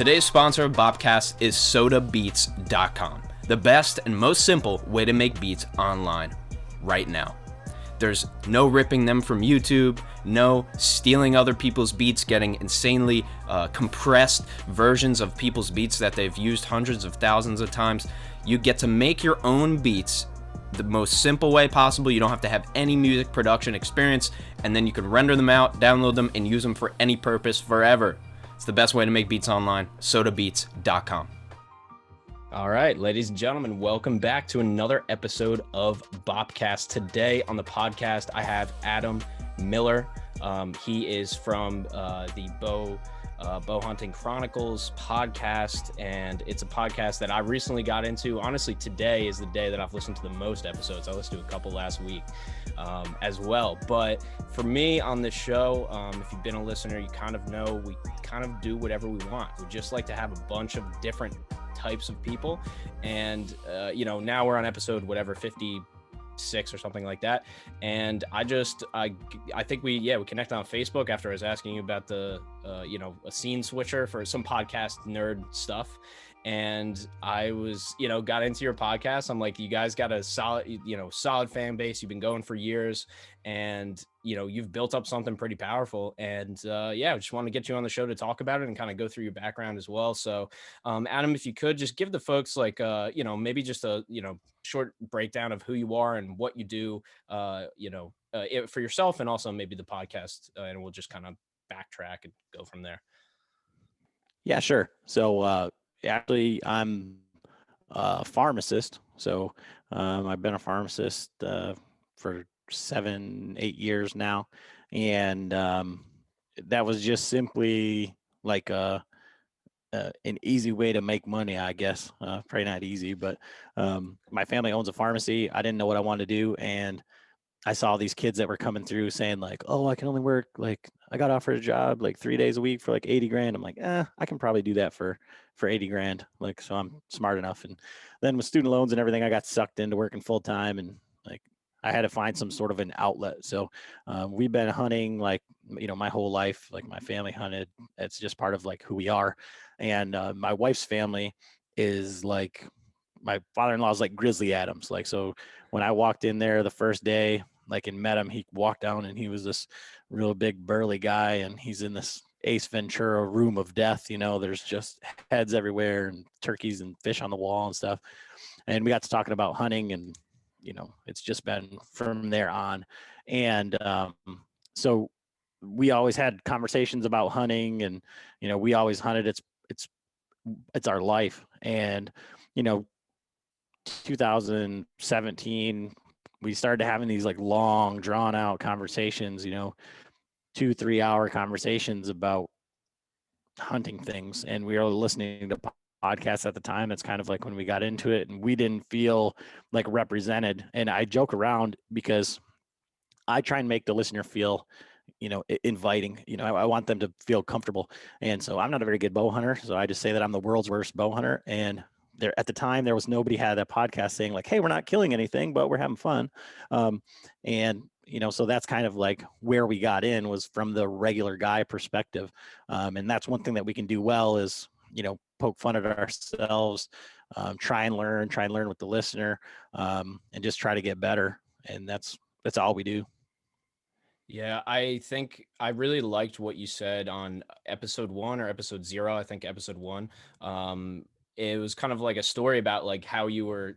Today's sponsor of BOPCAST is sodabeats.com, the best and most simple way to make beats online right now. There's no ripping them from YouTube, no stealing other people's beats, getting insanely compressed versions of people's beats that they've used hundreds of thousands of times. You get to make your own beats the most simple way possible. You don't have to have any music production experience, and then you can render them out, download them, and use them for any purpose forever. It's the best way to make beats online, sodabeats.com. All right, ladies and gentlemen, welcome back to another episode of BOPCAST. Today on the podcast, I have Adam Miller. He is from the Bow Hunting Chronicles podcast, and it's a podcast that I recently got into. Honestly, today is the day that I've listened to the most episodes. I listened to a couple last week as well. But for me on this show, if you've been a listener, you kind of know we kind of do whatever we want. We just like to have a bunch of different types of people, and now we're on episode 56 or something like that, and I think we connected on Facebook after I was asking you about the a scene switcher for some podcast nerd stuff, and I was got into your podcast. I'm like, you guys got a solid fan base. You've been going for years, and you've built up something pretty powerful, and I just want to get you on the show to talk about it and kind of go through your background as well. So Adam, if you could just give the folks maybe just a short breakdown of who you are and what you do for yourself, and also maybe the podcast, and we'll just kind of backtrack and go from there. Yeah, sure. So actually, I'm a pharmacist. So I've been a pharmacist for 7-8 years now, and that was just simply like an easy way to make money, I guess. Probably not easy, but my family owns a pharmacy. I didn't know what I wanted to do, and I saw these kids that were coming through saying like, oh, I can only work, like, I got offered a job like 3 days a week for like 80 grand. I'm like, I can probably do that for 80 grand. Like, so I'm smart enough. And then with student loans and everything, I got sucked into working full time, and like, I had to find some sort of an outlet. So we've been hunting like, my whole life. Like, my family hunted. It's just part of like who we are. And my wife's family is like, my father-in-law is like Grizzly Adams. Like, so when I walked in there the first day, like, and met him, he walked down and he was this real big burly guy, and he's in this Ace Ventura room of death. There's just heads everywhere and turkeys and fish on the wall and stuff. And we got to talking about hunting, and it's just been from there on. And so we always had conversations about hunting, and we always hunted. It's our life. And 2017, we started having these like long drawn out conversations, 2-3 hour conversations about hunting things. And we were listening to podcasts at the time. That's kind of like when we got into it, and we didn't feel like represented. And I joke around because I try and make the listener feel, inviting. I want them to feel comfortable. And so I'm not a very good bow hunter. So I just say that I'm the world's worst bow hunter. And there, at the time, there was nobody had a podcast saying like, hey, we're not killing anything, but we're having fun. So that's kind of like where we got in, was from the regular guy perspective. And that's one thing that we can do well is, poke fun at ourselves, try and learn with the listener, and just try to get better. And that's all we do. Yeah, I think I really liked what you said on episode 1 or episode 0. I think episode 1. It was kind of like a story about like how you were,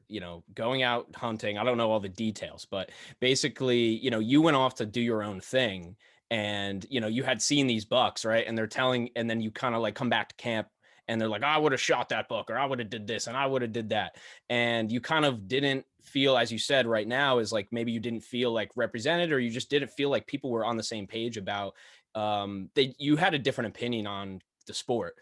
going out hunting. I don't know all the details, but basically, you went off to do your own thing, and, you had seen these bucks, right? And and then you kind of like come back to camp, and they're like, I would have shot that buck, or I would have did this, and I would have did that. And you kind of didn't feel, as you said right now, is like, maybe you didn't feel like represented, or you just didn't feel like people were on the same page about, you had a different opinion on the sport,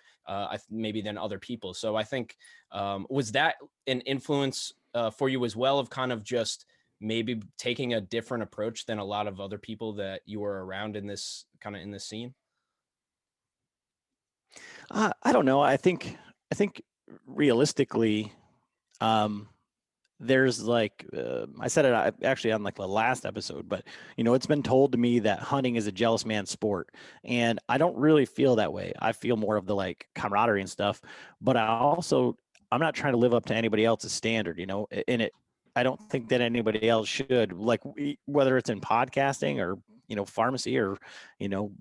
maybe than other people. So I think, was that an influence for you as well, of kind of just maybe taking a different approach than a lot of other people that you were around in this scene? I don't know. I think realistically, there's like, I said it actually on like the last episode, but it's been told to me that hunting is a jealous man's sport. And I don't really feel that way. I feel more of the like camaraderie and stuff, but I'm not trying to live up to anybody else's standard, I don't think that anybody else should, like, whether it's in podcasting or, pharmacy or,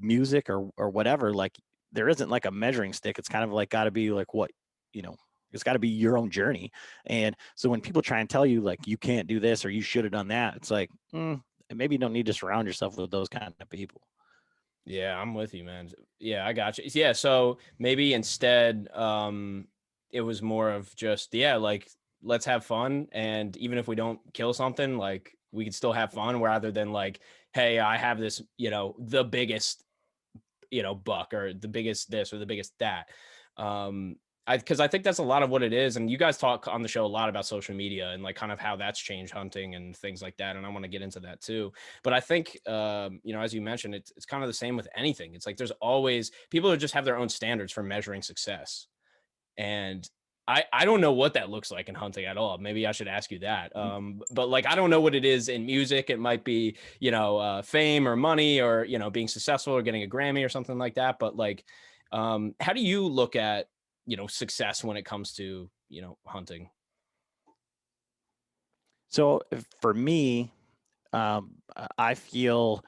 music or whatever, like there isn't like a measuring stick. It's kind of like got to be like what, you know, it's got to be your own journey. And so when people try and tell you like you can't do this or you should have done that, it's like, maybe you don't need to surround yourself with those kind of people. Yeah, I'm with you, man. Yeah, I got you. Yeah, so maybe instead, it was more of just, yeah, like let's have fun, and even if we don't kill something, like we can still have fun, rather than like, hey, I have this, the biggest, buck, or the biggest this or the biggest that. Because I think that's a lot of what it is. And you guys talk on the show a lot about social media and like kind of how that's changed hunting and things like that. And I want to get into that too. But I think, as you mentioned, it's kind of the same with anything. It's like there's always people who just have their own standards for measuring success. And I don't know what that looks like in hunting at all. Maybe I should ask you that. But like, I don't know what it is in music. It might be, fame or money or, being successful or getting a Grammy or something like that. But like, how do you look at, success when it comes to, hunting? So for me, I feel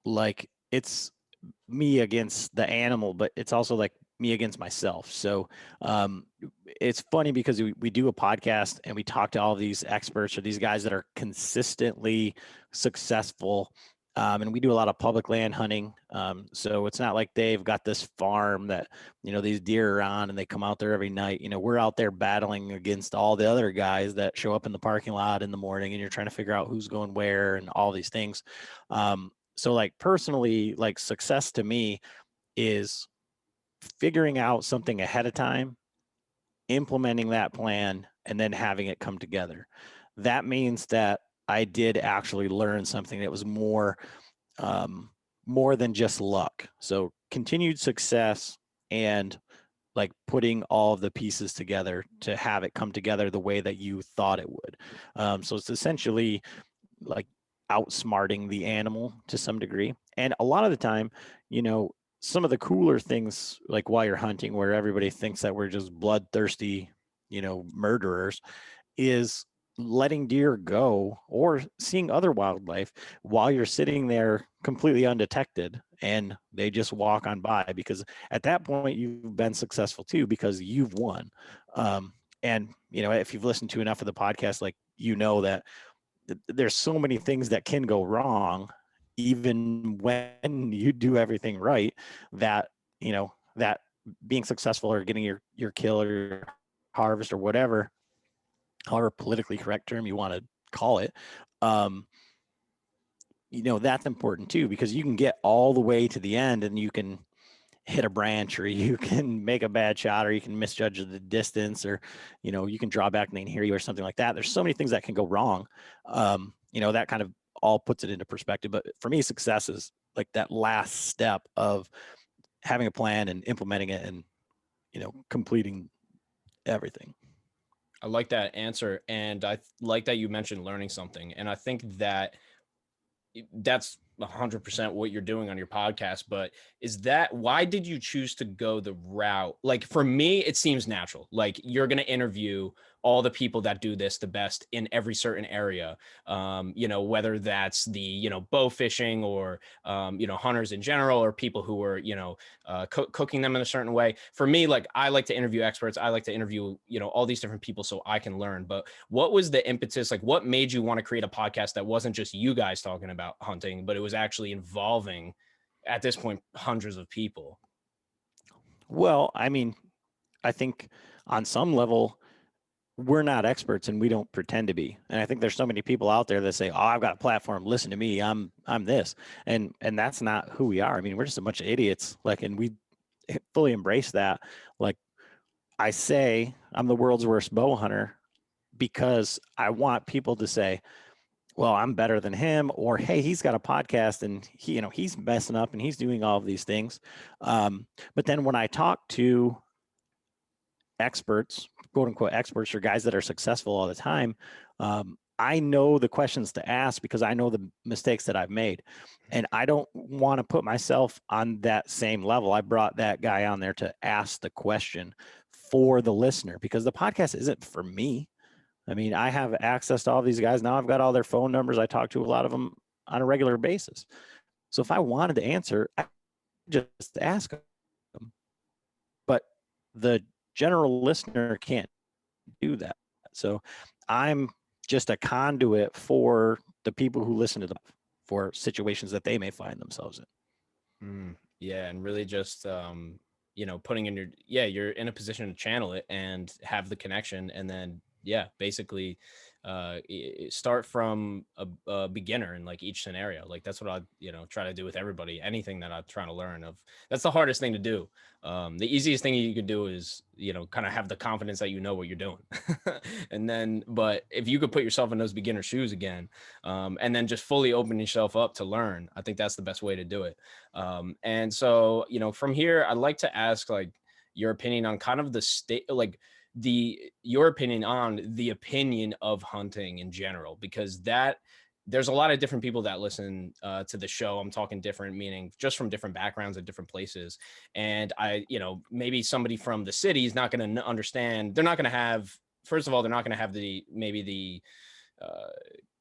like it's me against the animal, but it's also like me against myself. So it's funny because we do a podcast and we talk to all these experts or these guys that are consistently successful. And we do a lot of public land hunting. So it's not like they've got this farm that, these deer are on and they come out there every night. We're out there battling against all the other guys that show up in the parking lot in the morning and you're trying to figure out who's going where and all these things. So like personally, like success to me is figuring out something ahead of time, implementing that plan, and then having it come together. That means that I did actually learn something that was more than just luck. So continued success and like putting all of the pieces together to have it come together the way that you thought it would. So it's essentially like outsmarting the animal to some degree. And a lot of the time, some of the cooler things, like while you're hunting, where everybody thinks that we're just bloodthirsty, murderers, is letting deer go or seeing other wildlife while you're sitting there completely undetected and they just walk on by, because at that point you've been successful too, because you've won. And if you've listened to enough of the podcast, like that there's so many things that can go wrong even when you do everything right, that that being successful or getting your kill or your harvest or whatever, however politically correct term you want to call it, that's important too, because you can get all the way to the end and you can hit a branch or you can make a bad shot or you can misjudge the distance or you can draw back and they can hear you or something like that. There's so many things that can go wrong. That kind of all puts it into perspective. But for me, success is like that last step of having a plan and implementing it and completing everything. I like that answer. And I like that you mentioned learning something. And I think that that's 100% what you're doing on your podcast. But why did you choose to go the route? Like for me, it seems natural. Like you're going to interview all the people that do this the best in every certain area. Whether that's the, bow fishing or, hunters in general, or people who are, cooking them in a certain way. For me, like I like to interview experts. I like to interview, all these different people so I can learn. But what was the impetus? Like what made you want to create a podcast that wasn't just you guys talking about hunting, but it was actually involving, at this point, hundreds of people? Well, I mean, I think on some level, we're not experts and we don't pretend to be. And I think there's so many people out there that say, "Oh, I've got a platform. Listen to me. I'm this." And that's not who we are. I mean, we're just a bunch of idiots. Like, and we fully embrace that. Like I say, I'm the world's worst bow hunter because I want people to say, "Well, I'm better than him," or "Hey, he's got a podcast and he's messing up and he's doing all of these things." But then when I talk to experts, quote unquote experts, or guys that are successful all the time, I know the questions to ask because I know the mistakes that I've made, and I don't want to put myself on that same level. I brought that guy on there to ask the question for the listener, because the podcast isn't for me. I mean, I have access to all these guys. Now I've got all their phone numbers. I talk to a lot of them on a regular basis. So if I wanted to answer, I just ask them. But the general listener can't do that. So I'm just a conduit for the people who listen to them for situations that they may find themselves in. Yeah, and really just putting in you're in a position to channel it and have the connection, and then basically start from a beginner in like each scenario. Like that's what I try to do with everybody, anything that I'm trying to learn of. That's the hardest thing to do. The easiest thing you could do is kind of have the confidence that you know what you're doing. And then but if you could put yourself in those beginner shoes again, and then just fully open yourself up to learn, I think that's the best way to do it. And so from here I'd like to ask like your opinion on kind of the state, like your opinion on the opinion of hunting in general, because there's a lot of different people that listen to the show. I'm talking different, meaning just from different backgrounds and different places. And maybe somebody from the city is not going to understand. They're not going to have, first of all, they're not going to have the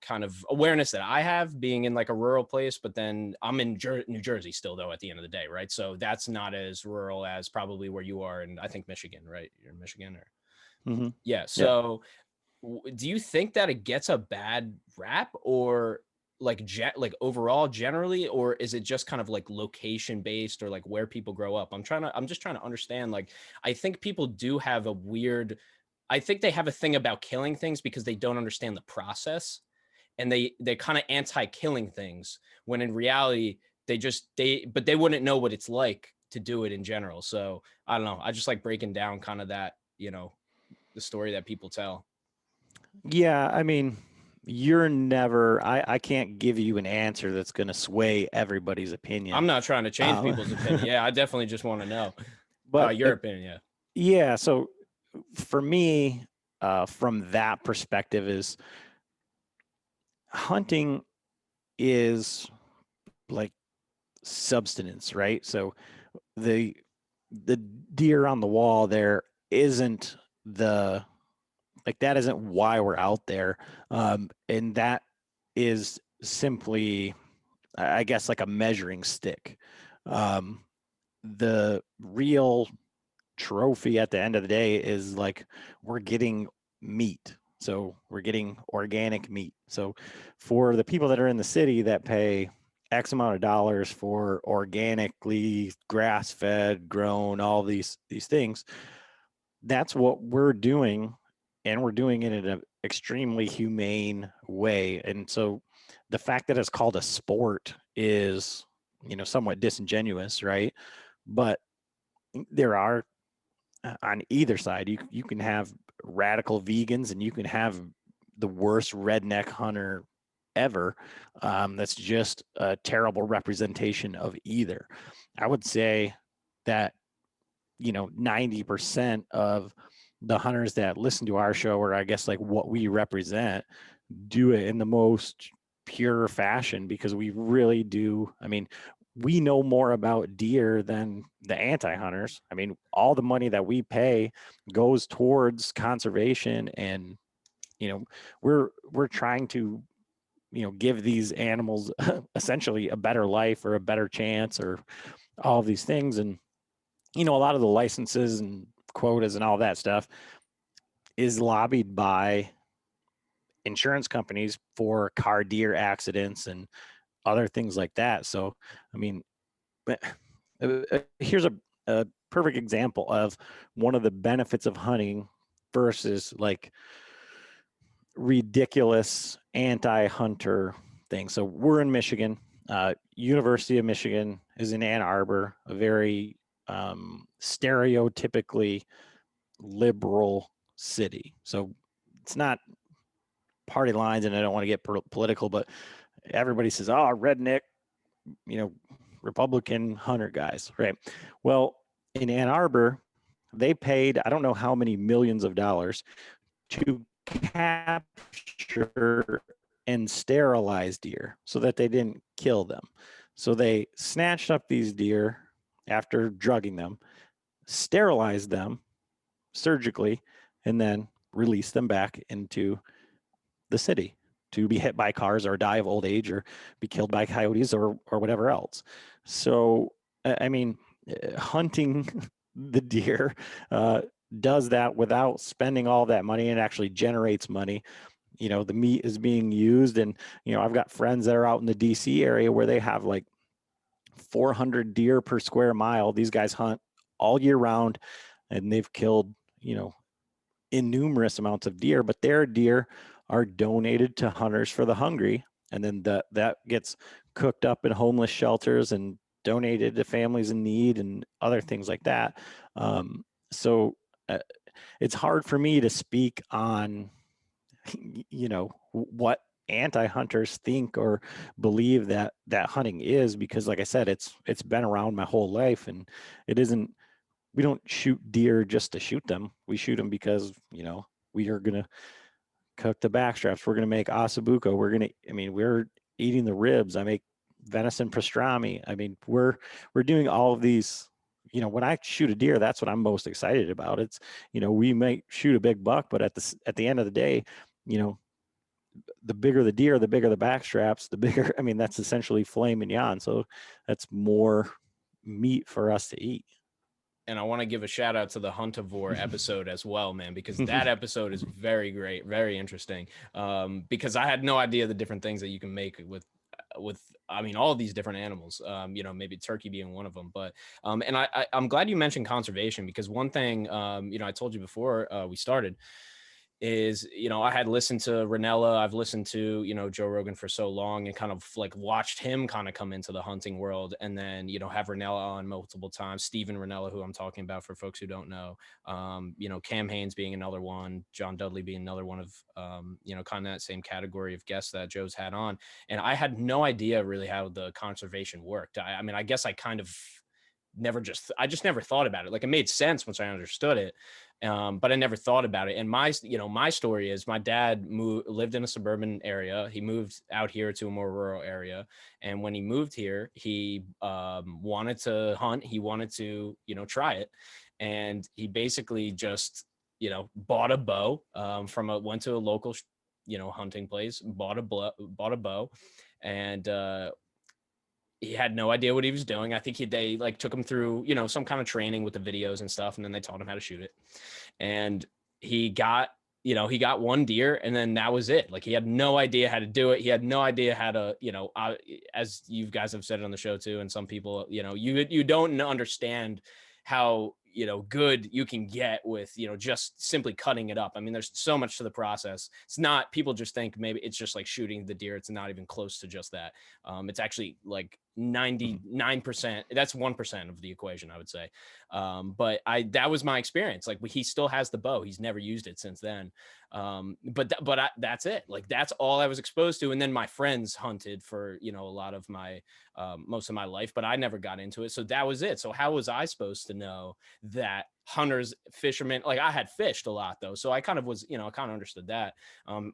kind of awareness that I have being in like a rural place, but then I'm in New Jersey still though, at the end of the day. Right. So that's not as rural as probably where you are. And I think Michigan, right? You're in Michigan or yeah. So do you think that it gets a bad rap, or like overall generally, or is it just kind of like location based or like where people grow up? I'm just trying to understand. Like, I think people do have I think they have a thing about killing things because they don't understand the process, and they kind of anti-killing things when in reality but they wouldn't know what it's like to do it in general. So I don't know. I just like breaking down kind of that, the story that people tell. Yeah, I mean, I can't give you an answer that's going to sway everybody's opinion. I'm not trying to change people's opinion. Yeah, I definitely just want to know but your opinion. Yeah. Yeah, so for me, from that perspective, is hunting is like subsistence, right? So the deer on the wall there isn't that isn't why we're out there, and that is simply, I guess, like a measuring stick. The real trophy at the end of the day is like we're getting meat. So we're getting organic meat. So for the people that are in the city that pay X amount of dollars for organically grass-fed, grown, all these things, that's what we're doing, and we're doing it in an extremely humane way. And so the fact that it's called a sport is, somewhat disingenuous, right? But there are, on either side, you can have radical vegans and you can have the worst redneck hunter ever. That's just a terrible representation of either. I would say that 90% of the hunters that listen to our show, or I guess like what we represent, do it in the most pure fashion, because we really do. I mean, we know more about deer than the anti-hunters. I mean, all the money that we pay goes towards conservation, and we're trying to give these animals essentially a better life or a better chance, or all of these things. And a lot of the licenses and quotas and all that stuff is lobbied by insurance companies for car deer accidents and other things like that. So, I mean, here's a perfect example of one of the benefits of hunting versus like ridiculous anti-hunter things. So we're in Michigan. University of Michigan is in Ann Arbor, a very stereotypically liberal city. So it's not party lines, and I don't want to get political, but everybody says, "Oh, redneck, Republican hunter guys," right? Well, in Ann Arbor, they paid, I don't know how many millions of dollars to capture and sterilize deer so that they didn't kill them. So they snatched up these deer after drugging them, sterilized them surgically, and then released them back into the city to be hit by cars or die of old age or be killed by coyotes or whatever else. So, I mean, hunting the deer does that without spending all that money and actually generates money. You know, the meat is being used, and you know, I've got friends that are out in the DC area where they have like 400 deer per square mile. These guys hunt all year round, and they've killed, you know, innumerous amounts of deer, but their deer are donated to Hunters for the Hungry, and then that gets cooked up in homeless shelters and donated to families in need and other things like that. So it's hard for me to speak on, you know, what anti-hunters think or believe that hunting is, because like I said, it's been around my whole life, and it isn't. We don't shoot deer just to shoot them. We shoot them because, you know, we are going to cook the backstraps. We're going to make ossobuco. We're eating the ribs. I make venison pastrami. I mean, we're doing all of these, you know, when I shoot a deer, that's what I'm most excited about. It's, you know, we might shoot a big buck, but at the end of the day, you know, the bigger the deer, the bigger the backstraps, the bigger, I mean, that's essentially filet mignon. So that's more meat for us to eat. And I want to give a shout out to the Huntivore episode as well, man, because that episode is very great, very interesting. Because I had no idea the different things that you can make with I mean, all of these different animals. You know, maybe turkey being one of them. But and I'm glad you mentioned conservation, because one thing, you know, I told you before we started, is, you know, I had listened to Ranella. I've listened to, you know, Joe Rogan for so long, and kind of like watched him kind of come into the hunting world, and then, you know, have Ranella on multiple times. Stephen Ranella, who I'm talking about for folks who don't know, you know, Cam Haynes being another one, John Dudley being another one of, you know, kind of that same category of guests that Joe's had on. And I had no idea really how the conservation worked. I mean, I guess I kind of I just never thought about it. Like, it made sense once I understood it. But I never thought about it. And my story is, my dad lived in a suburban area. He moved out here to a more rural area. And when he moved here, he wanted to hunt. He wanted to, you know, try it. And he basically just, you know, bought a bow went to a local, you know, hunting place, bought a bow, and he had no idea what he was doing. I think they like took him through, you know, some kind of training with the videos and stuff, and then they taught him how to shoot it. And he got one deer, and then that was it. Like, he had no idea how to do it. He had no idea how to, you know, as you guys have said it on the show too, and some people, you know, you don't understand how, you know, good you can get with, you know, just simply cutting it up. I mean, there's so much to the process. It's not, people just think maybe it's just like shooting the deer. It's not even close to just that. It's actually like 99%. That's 1% of the equation, I would say. But that was my experience. Like, he still has the bow. He's never used it since then. That's it. Like, that's all I was exposed to. And then my friends hunted for, you know, a lot of my, most of my life, but I never got into it. So that was it. So how was I supposed to know that hunters, fishermen, like, I had fished a lot though. So I kind of was, you know, I kind of understood that.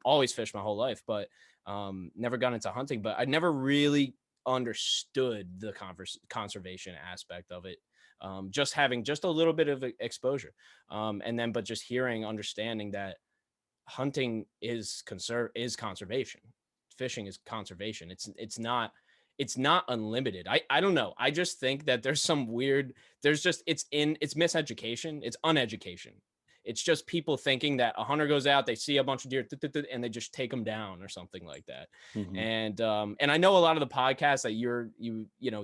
Always fished my whole life, but never got into hunting. But I never really understood the conservation aspect of it. Just having just a little bit of exposure. And then, but just understanding that hunting is conservation. Fishing is conservation. It's not unlimited. I don't know. I just think that there's it's miseducation. It's uneducation. It's just people thinking that a hunter goes out, they see a bunch of deer, and they just take them down or something like that. Mm-hmm. And I know a lot of the podcasts that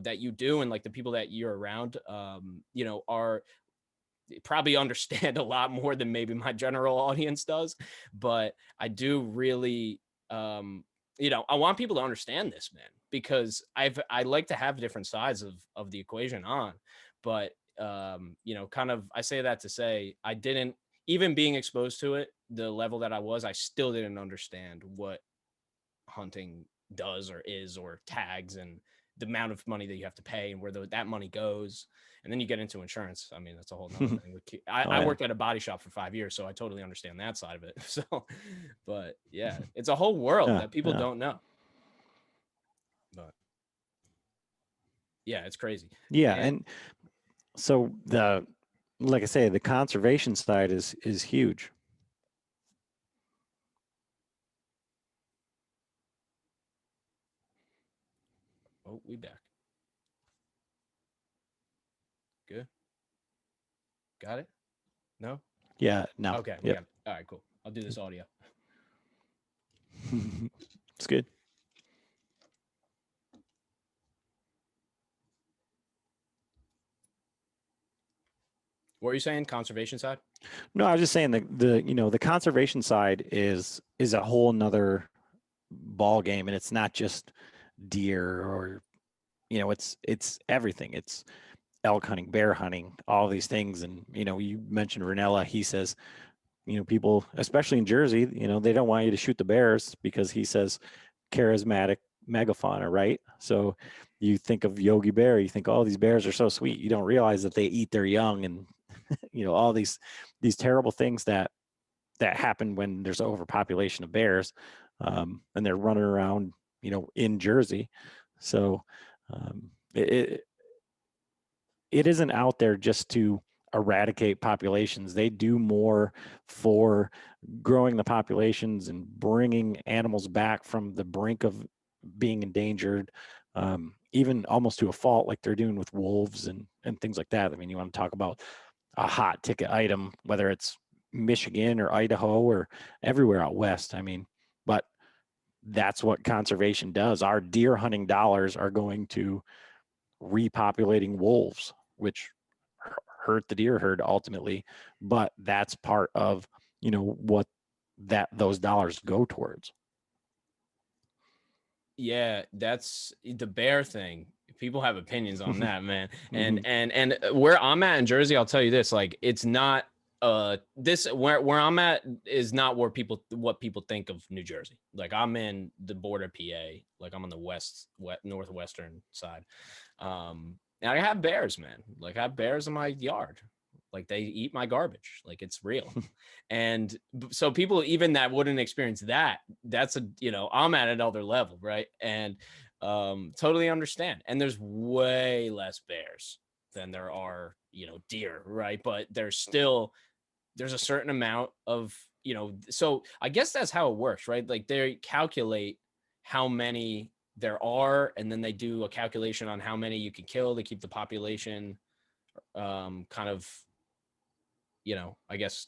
that you do, and like the people that you're around, you know, are probably understand a lot more than maybe my general audience does. But I do really, you know, I want people to understand this, man, because I like to have different sides of the equation on. But you know, kind of, I say that to say, I didn't, even being exposed to it, the level that I still didn't understand what hunting does or is, or tags, and the amount of money that you have to pay and where that money goes. And then you get into insurance. I mean, that's a whole nother thing. I worked at a body shop for 5 years, so I totally understand that side of it. So, but yeah, it's a whole world that people don't know. But yeah, it's crazy. Yeah. And so like I say, the conservation side is huge. Oh, we back. Good. Got it? No? Yeah. No. Okay. We got it. All right, cool. I'll do this audio. It's good. What are you saying? Conservation side? No, I was just saying the conservation side is a whole nother ball game, and it's not just deer or it's everything. It's elk hunting, bear hunting, all these things. And you mentioned Ranella. He says, people, especially in Jersey, they don't want you to shoot the bears because he says charismatic megafauna, right? So you think of Yogi Bear, you think, oh, these bears are so sweet. You don't realize that they eat their young and all these terrible things that happen when there's overpopulation of bears, and they're running around in Jersey. So it isn't out there just to eradicate populations. They do more for growing the populations and bringing animals back from the brink of being endangered, even almost to a fault, like they're doing with wolves and things like that. I mean, you want to talk about a hot ticket item, whether it's Michigan or Idaho or everywhere out west. I mean, but that's what conservation does. Our deer hunting dollars are going to repopulating wolves, which hurt the deer herd ultimately, but that's part of what those dollars go towards. Yeah, that's the bear thing. People have opinions on that, man. And where I'm at in Jersey, I'll tell you this, like, it's not this where I'm at is not what people think of New Jersey. Like, I'm in the border PA, like I'm on the northwestern side. And I have bears, man. Like, I have bears in my yard. Like, they eat my garbage. Like, it's real. And so people even that wouldn't experience that's I'm at another level, right? And totally understand. And there's way less bears than there are, deer, right? But there's a certain amount of, so I guess that's how it works, right? Like, they calculate how many there are, and then they do a calculation on how many you can kill to keep the population kind of, I guess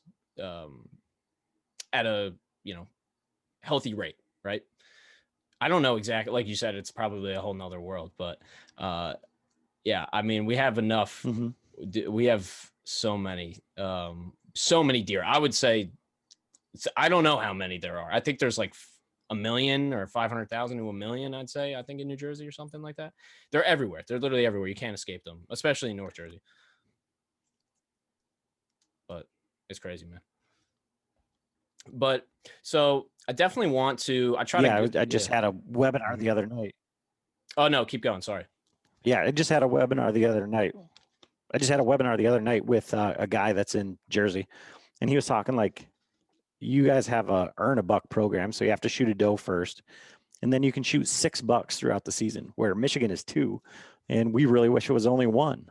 at a healthy rate, right? I don't know exactly, like you said, it's probably a whole nother world, but yeah, I mean, we have enough. We have so many deer. I would say, I don't know how many there are. I think there's like 1 million or 500,000 to 1 million, I'd say, I think, in New Jersey or something like that. They're everywhere. They're literally everywhere. You can't escape them, especially in North Jersey. But it's crazy, man. But so I definitely want to, I just had a webinar the other night. Oh, no, keep going. Sorry. Yeah, I just had a webinar the other night. With a guy that's in Jersey, and he was talking like, you guys have a earn a buck program, so you have to shoot a doe first, and then you can shoot 6 bucks throughout the season, where Michigan is 2, and we really wish it was only 1.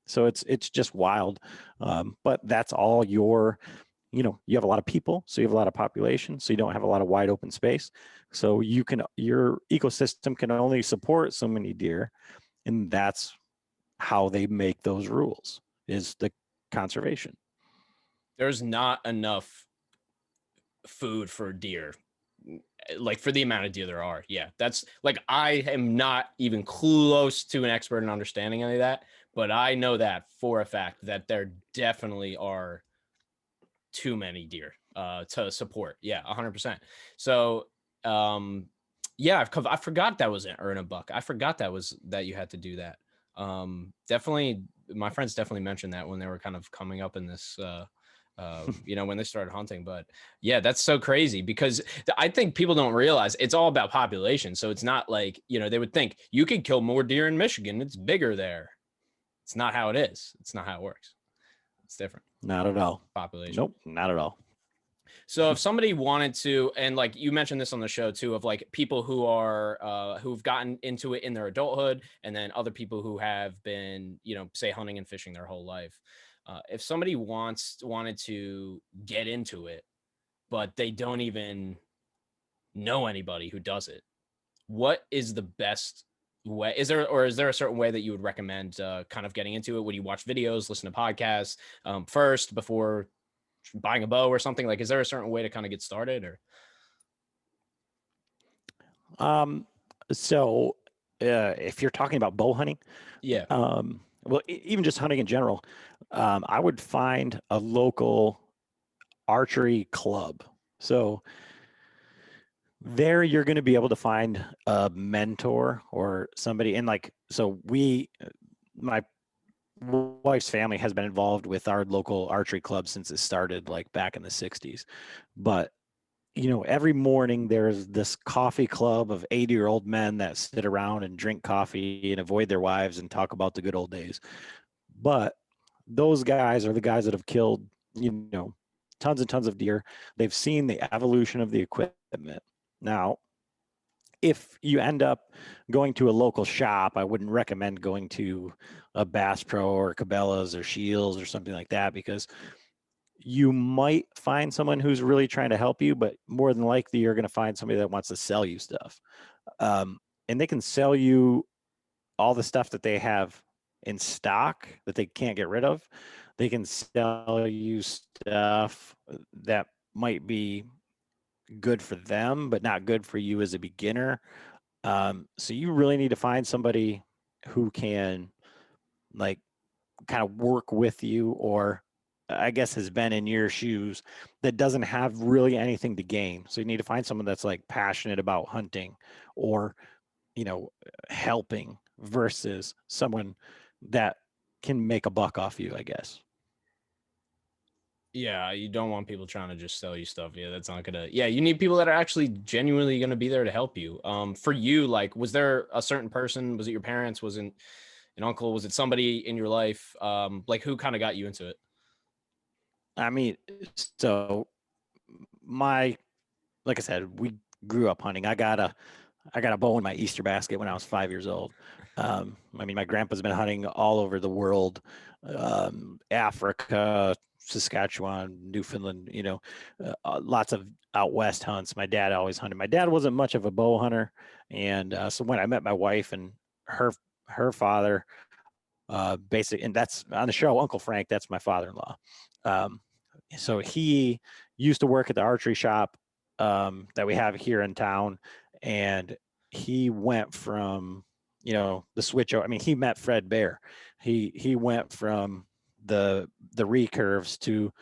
So it's just wild. But that's all you have a lot of people, so you have a lot of population, so you don't have a lot of wide open space. So your ecosystem can only support so many deer, and that's how they make those rules, is the conservation. There's not enough food for deer, like, for the amount of deer there are. Yeah, that's like, I am not even close to an expert in understanding any of that, but I know that for a fact that there definitely are too many deer to support. Yeah, 100%. So yeah, I forgot that was an earn a buck. I forgot that you had to do that. Definitely, my friends definitely mentioned that when they were kind of coming up in this when they started hunting. But yeah, that's so crazy because I think people don't realize it's all about population. So it's not like, they would think you could kill more deer in Michigan. It's bigger there. It's not how it is. It's not how it works. It's different. Not at all. Population. Nope, not at all. So if somebody wanted to, and like you mentioned this on the show too, of like people who are who've gotten into it in their adulthood, and then other people who have been, say hunting and fishing their whole life. If somebody wanted to get into it, but they don't even know anybody who does it, what is the best way? Is there a certain way that you would recommend kind of getting into it? Would you watch videos, listen to podcasts first before buying a bow or something? Like, is there a certain way to kind of get started? Or so if you're talking about bow hunting, yeah, well, even just hunting in general, I would find a local archery club. So there you're going to be able to find a mentor or somebody. And like, so my wife's family has been involved with our local archery club since it started like back in the 60s. But every morning there's this coffee club of 80-year-old men that sit around and drink coffee and avoid their wives and talk about the good old days. But those guys are the guys that have killed, tons and tons of deer. They've seen the evolution of the equipment. Now, if you end up going to a local shop, I wouldn't recommend going to a Bass Pro or Cabela's or Shields or something like that, because you might find someone who's really trying to help you, but more than likely you're going to find somebody that wants to sell you stuff. And they can sell you all the stuff that they have in stock that they can't get rid of. They can sell you stuff that might be good for them, but not good for you as a beginner. So you really need to find somebody who can like kind of work with you, or I guess has been in your shoes, that doesn't have really anything to gain. So you need to find someone that's like passionate about hunting or, helping, versus someone that can make a buck off you, I guess. Yeah, you don't want people trying to just sell you stuff. Yeah, that's not gonna. Yeah, you need people that are actually genuinely gonna be there to help you. For you, like, was there a certain person? Was it your parents? Was it an uncle? Was it somebody in your life? Like, who kind of got you into it? I mean, so like I said, we grew up hunting. I got a bow in my Easter basket when I was 5 years old. My grandpa's been hunting all over the world, Africa, Saskatchewan, Newfoundland, lots of out west hunts. My dad always hunted. My dad wasn't much of a bow hunter. And so when I met my wife and her father, basically, and that's on the show, Uncle Frank, that's my father-in-law. So he used to work at the archery shop that we have here in town. And he went from, the switch. I mean, he met Fred Bear. He went from the recurves to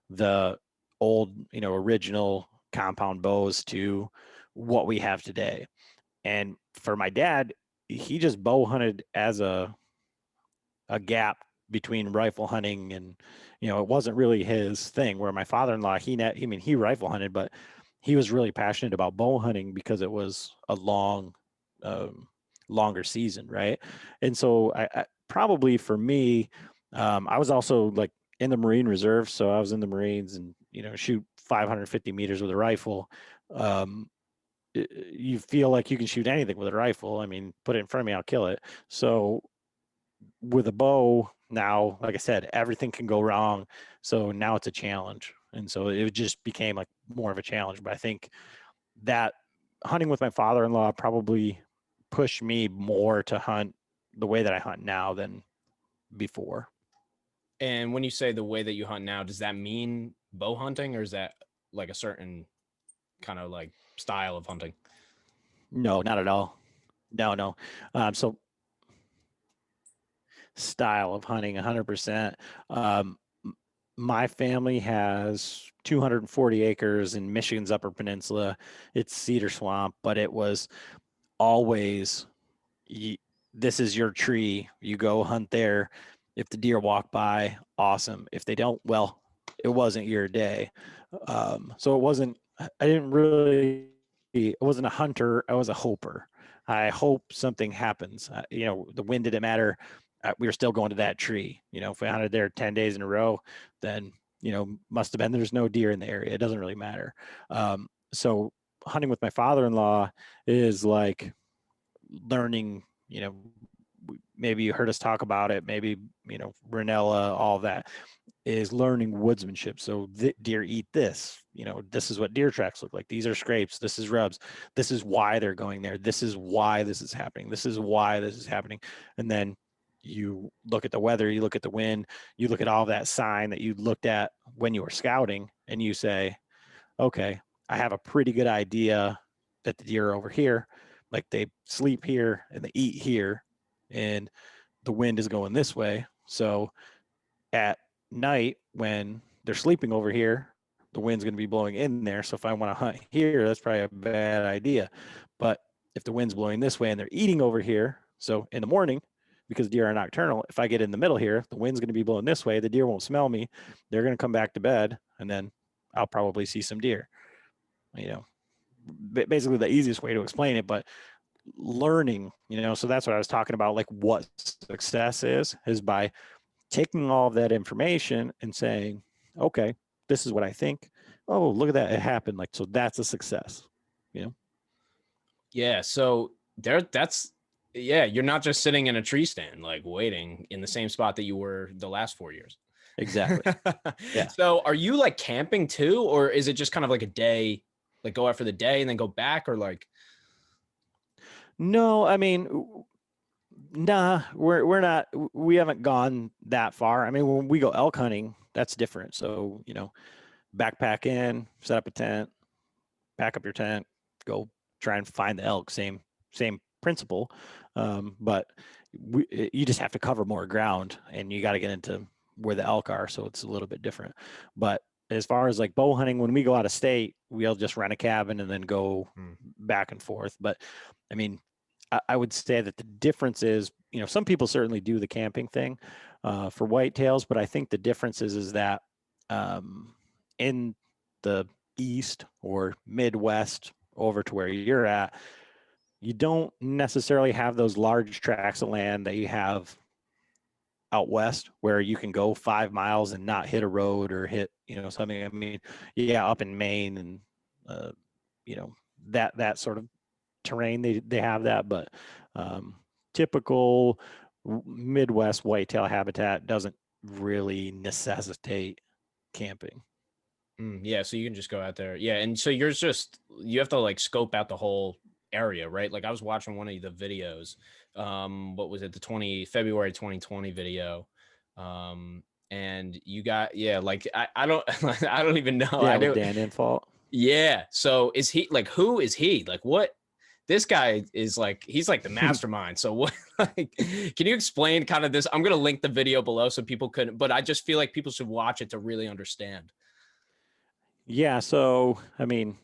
the old, original compound bows to what we have today. And for my dad, he just bow hunted as a gap between rifle hunting, and it wasn't really his thing. Where my father-in-law, he rifle hunted, but he was really passionate about bow hunting because it was a longer season, right? And so I probably for me, I was also like in the Marine Reserve, so I was in the Marines, and shoot 550 meters with a rifle. You feel like you can shoot anything with a rifle. I mean, put it in front of me, I'll kill it. So with a bow now, like I said, everything can go wrong. So now it's a challenge. And so it just became like more of a challenge. But I think that hunting with my father-in-law probably pushed me more to hunt the way that I hunt now than before. And when you say the way that you hunt now, does that mean bow hunting, or is that like a certain kind of like style of hunting? No, not at all. No. So style of hunting, 100%. My family has 240 acres in Michigan's Upper Peninsula. It's cedar swamp, but it was always, this is your tree. You go hunt there. If the deer walk by, awesome. If they don't, well, it wasn't your day. So it wasn't, I didn't really, I wasn't a hunter. I was a hoper. I hope something happens. The wind didn't matter. We were still going to that tree. If we hunted there 10 days in a row, then, must have been, there's no deer in the area. It doesn't really matter. So hunting with my father-in-law is like learning, maybe you heard us talk about it, maybe, Ranella, all that is learning woodsmanship. So deer eat this, this is what deer tracks look like. These are scrapes. This is rubs. This is why they're going there. This is why this is happening. This is why this is happening. And then you look at the weather, you look at the wind, you look at all that sign that you looked at when you were scouting, and you say, okay, I have a pretty good idea that the deer are over here. Like they sleep here and they eat here, and the wind is going this way. So at night when they're sleeping over here, the wind's going to be blowing in there. So if I want to hunt here, that's probably a bad idea. But if the wind's blowing this way and they're eating over here, so in the morning, because deer are nocturnal, if I get in the middle here, the wind's going to be blowing this way. The deer won't smell me. They're going to come back to bed, and then I'll probably see some deer. Basically the easiest way to explain it, but learning, so that's what I was talking about. Like what success is by taking all of that information and saying, okay, this is what I think. Oh, look at that. It happened. Like, so that's a success, Yeah. So you're not just sitting in a tree stand, like waiting in the same spot that you were the last 4 years. Exactly. Yeah. So are you like camping too, or is it just kind of like a day, like go out for the day and then go back, or like? No, I mean, nah, we're not, we haven't gone that far. I mean, when we go elk hunting, that's different. So, backpack in, set up a tent, pack up your tent, go try and find the elk. Same principle, but you just have to cover more ground, and you got to get into where the elk are, so it's a little bit different. But as far as like bow hunting, when we go out of state, we'll just rent a cabin and then go back and forth. But I mean, I would say that the difference is, some people certainly do the camping thing for whitetails, but I think the difference is that in the East or Midwest, over to where you're at, you don't necessarily have those large tracts of land that you have out west, where you can go 5 miles and not hit a road or hit, something. I mean, yeah, up in Maine and, that sort of terrain, they have that, but typical Midwest whitetail habitat doesn't really necessitate camping. Yeah, so you can just go out there. Yeah, and so you have to like scope out the whole area, right? Like I was watching one of the videos. What was it? The February 2020 video. And you got, yeah, like I don't I don't even know. Yeah, with Dan Infalt. Yeah. So is he like, who is he? Like what? This guy is like, he's like the mastermind. So what, like, can you explain kind of this? I'm going to link the video below so people couldn't, but I just feel like people should watch it to really understand. Yeah. So, I mean,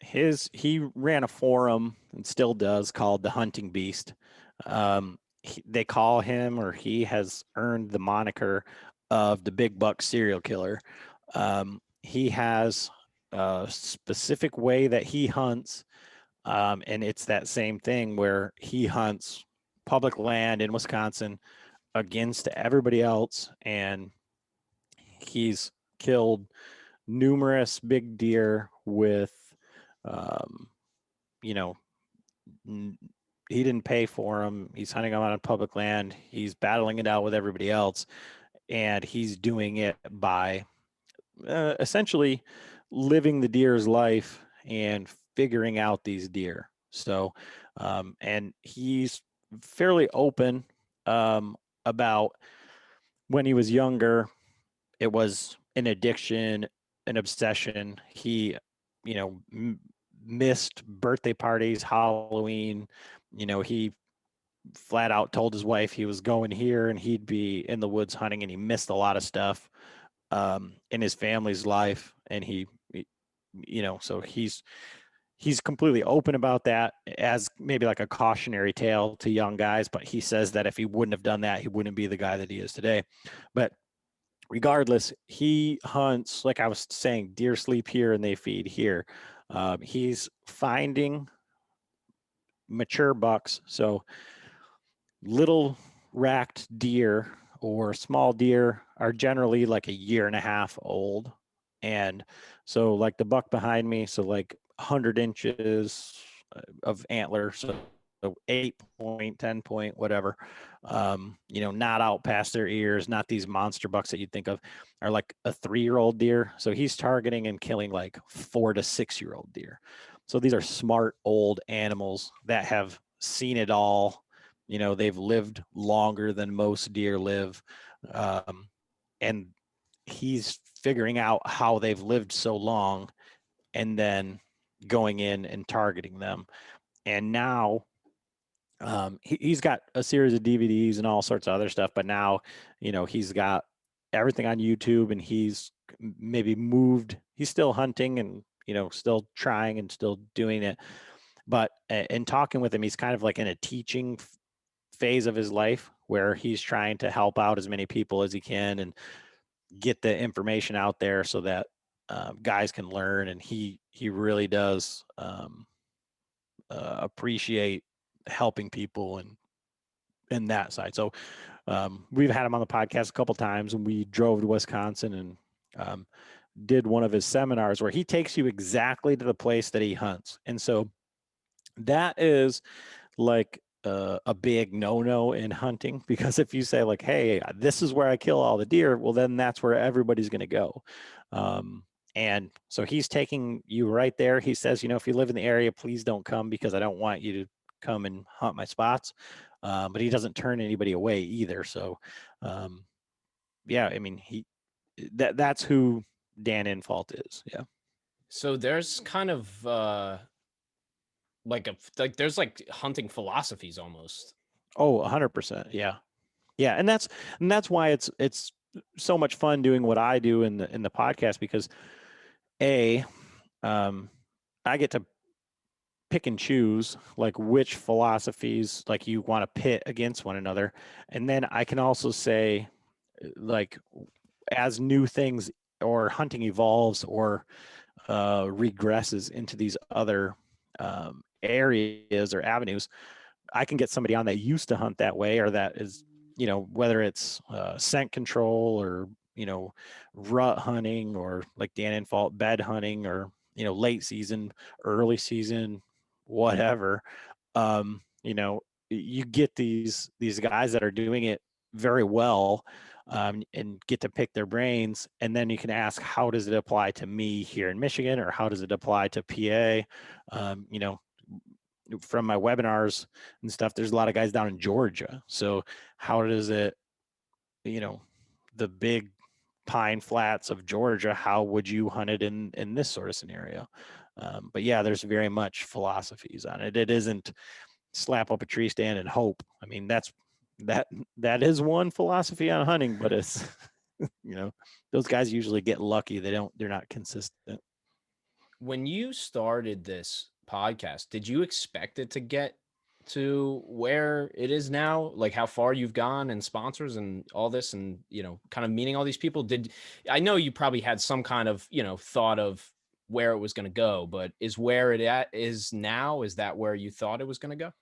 he ran a forum and still does, called the Hunting Beast. They call him, or he has earned the moniker of the big buck serial killer. He has a specific way that he hunts. And it's that same thing where he hunts public land in Wisconsin against everybody else. And he's killed numerous big deer with, you know, he didn't pay for them. He's hunting them on public land. He's battling it out with everybody else. And he's doing it by essentially living the deer's life and figuring out these deer. So, and he's fairly open about when he was younger, it was an addiction, an obsession. He, missed birthday parties, Halloween. He flat out told his wife he was going here and he'd be in the woods hunting, and he missed a lot of stuff in his family's life. And he so he's completely open about that, as maybe like a cautionary tale to young guys. But he says that if he wouldn't have done that, he wouldn't be the guy that he is today. But regardless, he hunts, like I was saying, deer sleep here and they feed here. He's finding mature bucks. So little racked deer or small deer are generally like a year and a half old. And so like the buck behind me, so like 100 inches of antler. So 8 point, 10 point, whatever, not out past their ears, not these monster bucks that you'd think of, are like a 3-year-old deer. So he's targeting and killing like 4 to 6-year-old deer. So these are smart old animals that have seen it all. They've lived longer than most deer live. And he's figuring out how they've lived so long and then going in and targeting them. And now he's got a series of DVDs and all sorts of other stuff, but now, he's got everything on YouTube, and he's maybe moved. He's still hunting and, still trying and still doing it. But in talking with him, he's kind of like in a teaching phase of his life where he's trying to help out as many people as he can and get the information out there so that guys can learn. And he really does appreciate helping people and that side. So we've had him on the podcast a couple times, and we drove to Wisconsin and did one of his seminars where he takes you exactly to the place that he hunts. And so that is like a big no-no in hunting, because if you say like, hey, this is where I kill all the deer, well, then that's where everybody's going to go. And so he's taking you right there. He says, if you live in the area, please don't come, because I don't want you to come and hunt my spots. But he doesn't turn anybody away either. So yeah, I mean, that's who Dan Infalt is. Yeah. So there's kind of there's like hunting philosophies almost. Oh, 100%. Yeah. Yeah. And that's why it's so much fun doing what I do in the podcast, because I get to pick and choose like which philosophies like you want to pit against one another. And then I can also say, like, as new things or hunting evolves or regresses into these other areas or avenues, I can get somebody on that used to hunt that way, or that is, whether it's scent control or, rut hunting, or like Dan Infalt, bed hunting, or, late season, early season, whatever. Um, you know, you get these guys that are doing it very well, and get to pick their brains. And then you can ask, how does it apply to me here in Michigan, or how does it apply to PA? From my webinars and stuff, there's a lot of guys down in Georgia. So how does it, the big pine flats of Georgia, how would you hunt it in this sort of scenario? But yeah, there's very much philosophies on it. It isn't slap up a tree stand and hope. I mean, that is one philosophy on hunting, but it's, those guys usually get lucky. They're not consistent. When you started this podcast, did you expect it to get to where it is now? Like how far you've gone and sponsors and all this, and, kind of meeting all these people? I know you probably had some kind of, thought of where it was going to go, but is where it is now, is that where you thought it was going to go?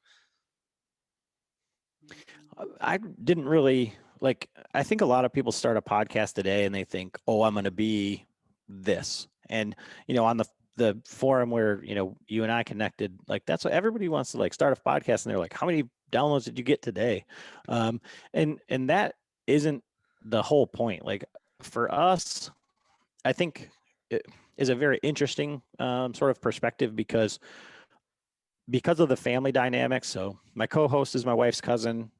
I didn't really like, I think a lot of people start a podcast today and they think, oh, I'm going to be this. And, on the forum where, you and I connected, like, that's what everybody wants to like start a podcast. And they're like, how many downloads did you get today? And that isn't the whole point. Like for us, I think it is a very interesting sort of perspective, because of the family dynamics. So my co-host is my wife's cousin.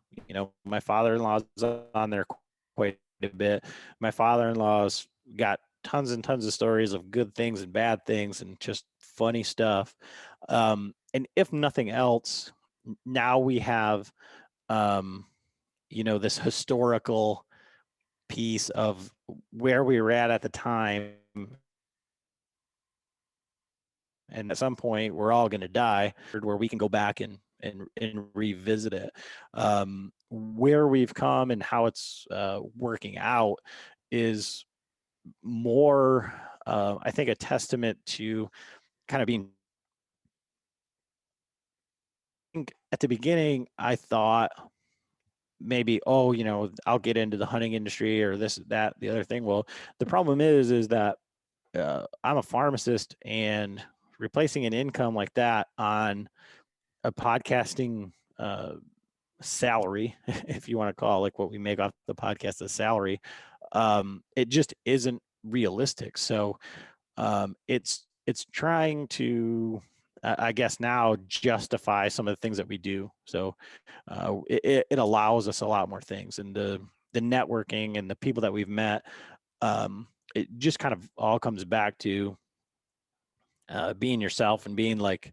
My father-in-law's on there quite a bit. My father-in-law's got tons and tons of stories of good things and bad things and just funny stuff. And if nothing else, now we have, this historical piece of where we were at the time. And at some point we're all going to die, where we can go back and revisit it. Where we've come and how it's working out is more, I think, a testament to kind of being. At the beginning, I thought maybe, oh, I'll get into the hunting industry or this, that, the other thing. Well, the problem is that I'm a pharmacist, and replacing an income like that on a podcasting salary, if you want to call like what we make off the podcast a salary, it just isn't realistic. So it's trying to, I guess now, justify some of the things that we do. So it allows us a lot more things, and the networking and the people that we've met. It just kind of all comes back to being yourself and being like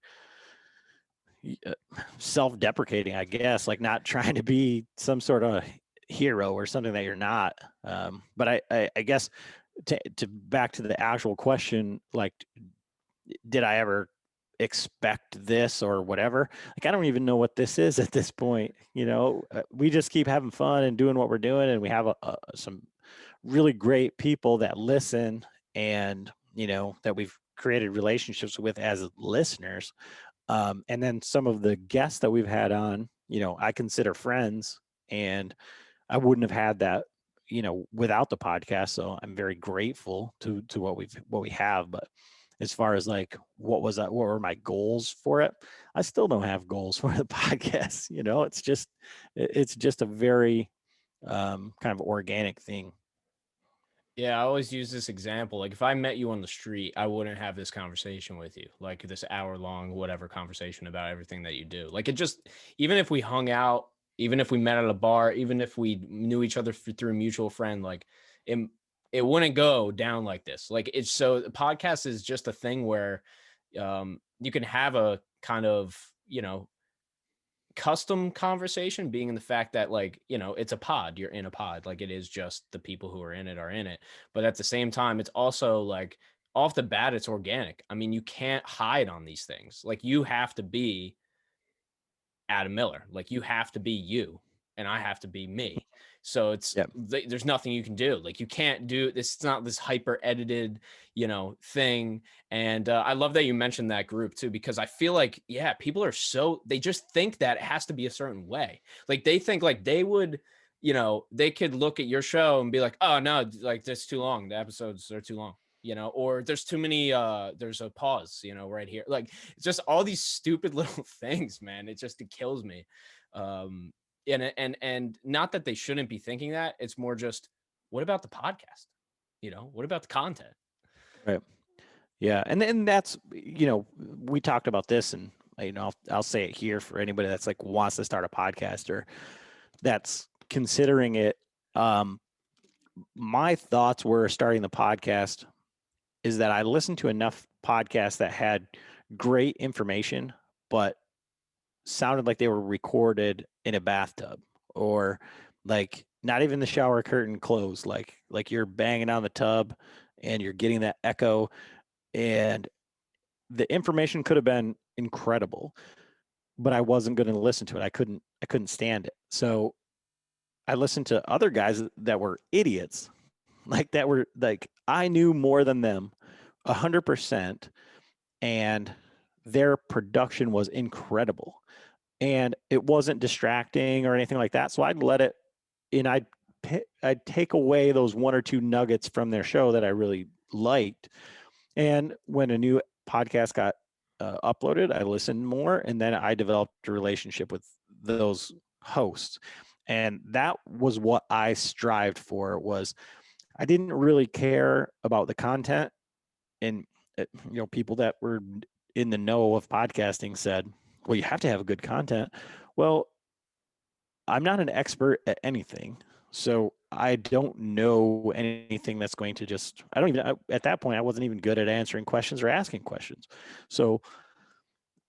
self-deprecating, I guess, like not trying to be some sort of hero or something that you're not. But I guess to back to the actual question, like, did I ever expect this or whatever? Like, I don't even know what this is at this point. We just keep having fun and doing what we're doing, and we have some really great people that listen, and that we've created relationships with as listeners. And then some of the guests that we've had on, I consider friends, and I wouldn't have had that, without the podcast. So I'm very grateful to what we have. But as far as like, what were my goals for it? I still don't have goals for the podcast. It's just a very kind of organic thing. Yeah, I always use this example. Like, if I met you on the street, I wouldn't have this conversation with you, like this hour long, whatever conversation about everything that you do. Like, even if we hung out, even if we met at a bar, even if we knew each other through a mutual friend, like it, it wouldn't go down like this. Like, the podcast is just a thing where you can have a kind of, custom conversation, being in the fact that, like, it's a pod, you're in a pod, like it is just the people who are in it. But at the same time, it's also like, off the bat, it's organic. I mean, you can't hide on these things. Like, you have to be Adam Miller, like you have to be you, and I have to be me. So Yeah. there's nothing you can do. Like, you can't do this. It's not this hyper edited, thing. And I love that you mentioned that group too, because I feel like, yeah, people are they just think that it has to be a certain way. Like, they think like they would, they could look at your show and be like, oh no, like that's too long. The episodes are too long. Or there's too many, there's a pause, right here. Like, it's just all these stupid little things, man. It kills me. And not that they shouldn't be thinking that. It's more just, what about the podcast? What about the content? Right. Yeah. And then that's, we talked about this, and, I'll say it here for anybody that's like wants to start a podcast or that's considering it. My thoughts were starting the podcast is that I listened to enough podcasts that had great information, but sounded like they were recorded in a bathtub, or like not even the shower curtain closed, like you're banging on the tub and you're getting that echo, and the information could have been incredible, but I wasn't going to listen to it. I couldn't stand it. So I listened to other guys that were idiots, like that were like, I knew more than them 100%, and their production was incredible, and it wasn't distracting or anything like that. So I'd let it, and I'd take away those one or two nuggets from their show that I really liked. And when a new podcast got uploaded, I listened more, and then I developed a relationship with those hosts. And that was what I strived for. Was I didn't really care about the content, and people that were in the know of podcasting said, well, you have to have good content. Well, I'm not an expert at anything, so I don't know anything that's going to just, I don't even, at that point, I wasn't even good at answering questions or asking questions. So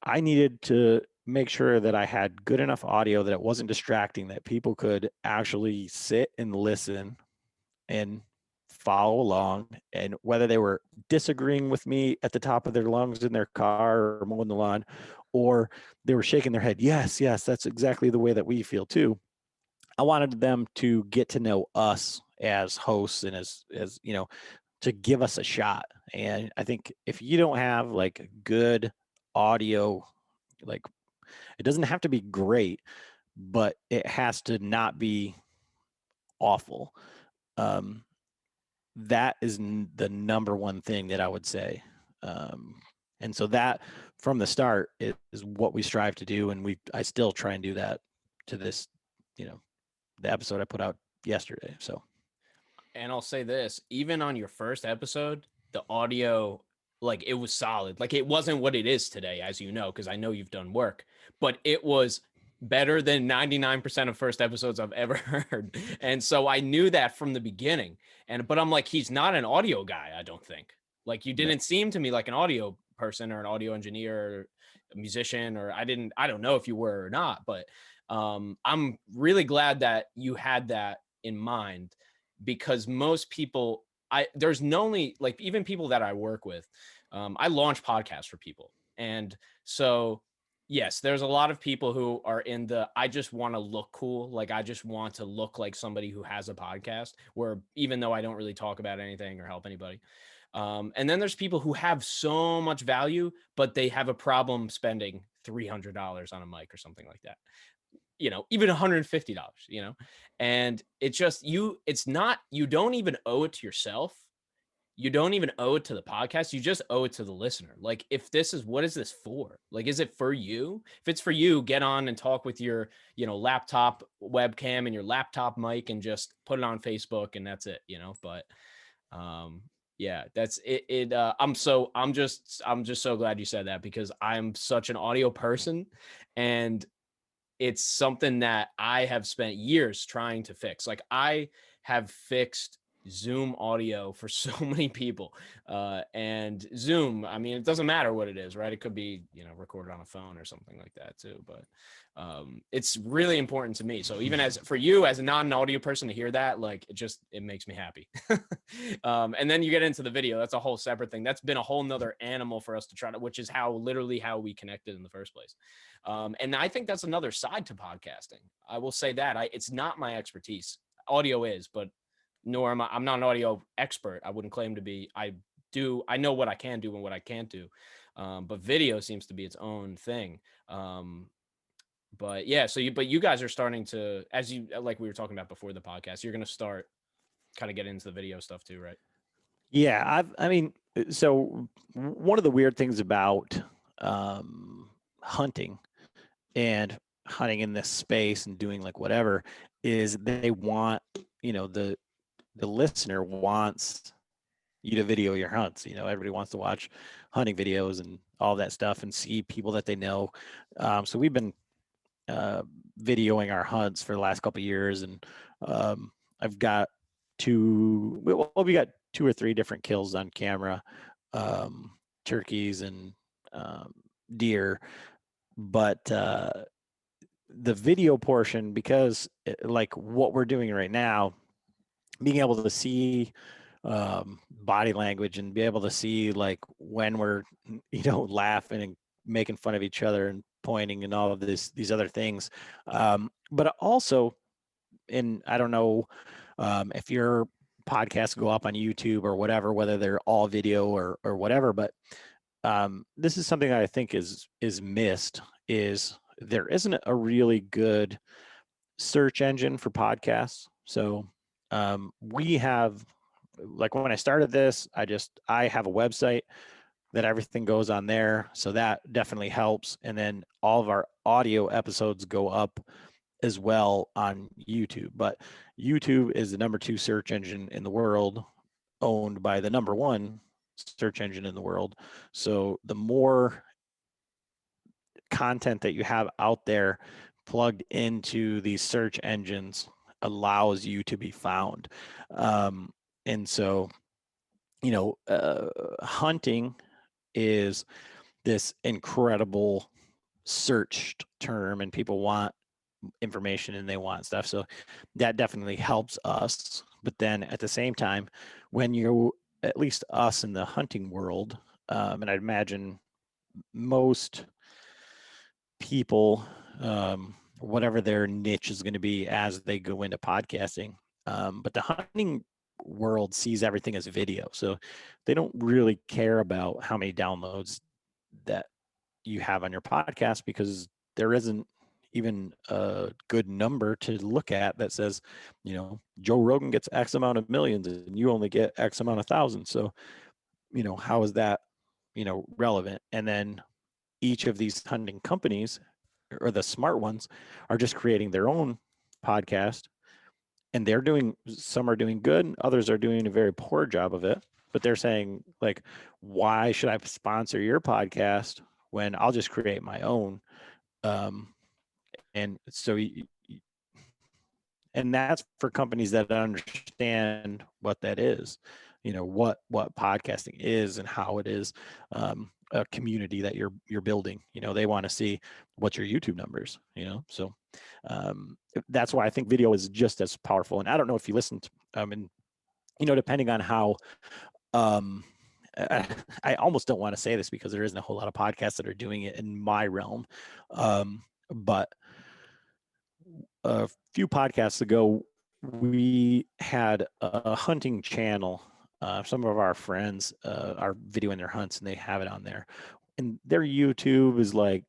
I needed to make sure that I had good enough audio that it wasn't distracting, that people could actually sit and listen and follow along. And whether they were disagreeing with me at the top of their lungs in their car or mowing the lawn, or they were shaking their head, yes, that's exactly the way that we feel too. I wanted them to get to know us as hosts and as to give us a shot. And I think if you don't have like good audio, like it doesn't have to be great, but it has to not be awful. Um, that is the number one thing that I would say. And so that from the start is what we strive to do. And I still try and do that to this, the episode I put out yesterday. So. And I'll say this, even on your first episode, the audio, like it was solid. Like it wasn't what it is today, as you know, because I know you've done work, but it was better than 99% of first episodes I've ever heard. And so I knew that from the beginning. But I'm like, he's not an audio guy, I don't think. Like you didn't seem to me like an audio person or an audio engineer or a musician, or I don't know if you were or not, but I'm really glad that you had that in mind, because most people, there's no only like even people that I work with, I launch podcasts for people. And so, yes, there's a lot of people who are in I just want to look cool. Like I just want to look like somebody who has a podcast, where even though I don't really talk about anything or help anybody. And then there's people who have so much value, but they have a problem spending $300 on a mic or something like that. Even $150, and it's just it's not, you don't even owe it to yourself. You don't even owe it to the podcast. You just owe it to the listener. Like, if what is this for? Like, is it for you? If it's for you, get on and talk with your, laptop webcam and your laptop mic and just put it on Facebook and that's it, but, yeah, that's it. I'm just so glad you said that, because I'm such an audio person, and it's something that I have spent years trying to fix. Like I have fixed Zoom audio for so many people. And Zoom, I mean, it doesn't matter what it is, right? It could be, recorded on a phone or something like that too. But it's really important to me. So even for you as a non-audio person to hear that, like it makes me happy. And then you get into the video. That's a whole separate thing. That's been a whole nother animal for us to try to, which is literally how we connected in the first place. And I think that's another side to podcasting. I will say that it's not my expertise. Audio is, but I'm not an audio expert. I wouldn't claim to be. I know what I can do and what I can't do. But video seems to be its own thing. But yeah, but you guys are starting to, like we were talking about before the podcast, you're going to start kind of getting into the video stuff too, right? Yeah. So one of the weird things about hunting and hunting in this space and doing like whatever is they want, the listener wants you to video your hunts. Everybody wants to watch hunting videos and all that stuff and see people that they know. So we've been videoing our hunts for the last couple of years, and we got 2 or 3 different kills on camera, turkeys and deer. But the video portion, because like what we're doing right now, being able to see body language and be able to see like when we're laughing and making fun of each other and pointing and all of these other things, but also, and I don't know if your podcasts go up on YouTube or whatever, whether they're all video or whatever, but this is something that I think is missed, is there isn't a really good search engine for podcasts. So we have, like when I started this, I have a website that everything goes on there. So that definitely helps. And then all of our audio episodes go up as well on YouTube. But YouTube is the number 2 search engine in the world, owned by the number 1 search engine in the world. So the more content that you have out there plugged into these search engines allows you to be found. And so, hunting is this incredible searched term, and people want information and they want stuff. So that definitely helps us. But then at the same time, when you, at least us in the hunting world, and I'd imagine most people, whatever their niche is going to be as they go into podcasting, But the hunting world sees everything as video. So they don't really care about how many downloads that you have on your podcast, because there isn't even a good number to look at that says, Joe Rogan gets X amount of millions and you only get X amount of thousands. So, how is that, relevant? And then each of these hunting companies, or the smart ones, are just creating their own podcast, and some are doing good, others are doing a very poor job of it. But they're saying, like, why should I sponsor your podcast when I'll just create my own? And so, and that's for companies that understand what that is, what podcasting is and how it is a community that you're building. They want to see what's your YouTube numbers. So that's why I think video is just as powerful. And I don't know if you listened, and depending on how. I almost don't want to say this because there isn't a whole lot of podcasts that are doing it in my realm, but a few podcasts ago, we had a hunting channel. Some of our friends are videoing their hunts, and they have it on there. And their YouTube is like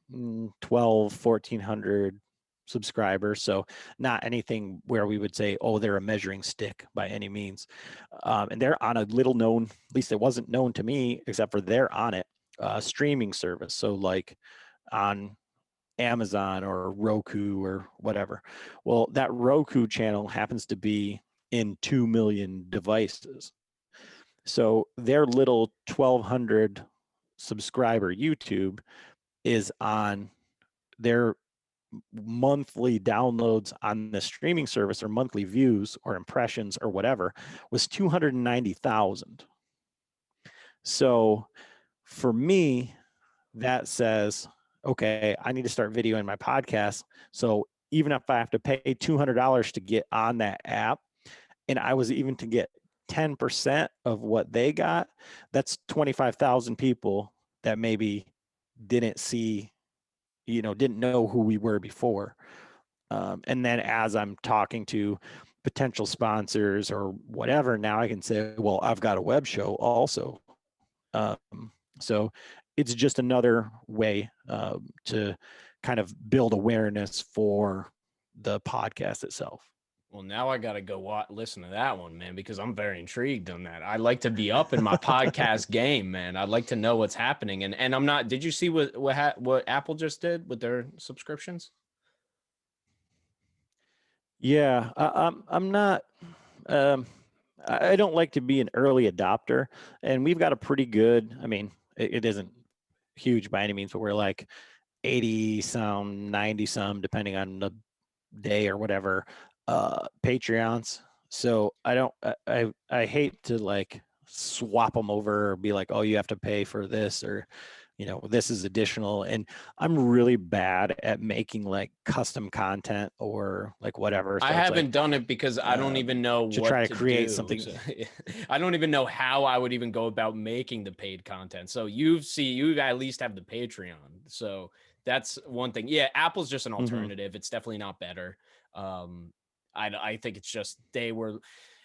1,400 subscribers. So not anything where we would say, oh, they're a measuring stick by any means. And they're on a little known, at least it wasn't known to me, except for they're on it, streaming service. So like on Amazon or Roku or whatever. Well, that Roku channel happens to be in 2 million devices. So their little 1,200 subscriber YouTube is on their monthly downloads on the streaming service, or monthly views or impressions or whatever, was 290,000. So for me, that says, okay, I need to start videoing my podcast. So even if I have to pay $200 to get on that app, and I was even to get 10% of what they got, that's 25,000 people that maybe didn't see, didn't know who we were before. And then as I'm talking to potential sponsors or whatever, now I can say, well, I've got a web show also. So it's just another way to kind of build awareness for the podcast itself. Well, now I got to go listen to that one, man, because I'm very intrigued on that. I like to be up in my podcast game, man. I'd like to know what's happening. And I'm not, did you see what Apple just did with their subscriptions? Yeah, I'm not, I don't like to be an early adopter, and we've got a pretty good, I mean, it isn't huge by any means, but we're like 80 some, 90 some, depending on the day or whatever, Patreons. So I hate to like swap them over or be like, oh, you have to pay for this, or this is additional. And I'm really bad at making like custom content or like whatever. So I haven't done it because I don't even know to what try to create do. something. So, I don't even know how I would even go about making the paid content. So you at least have the Patreon. So that's one thing. Yeah, Apple's just an alternative. It's definitely not better. I think it's just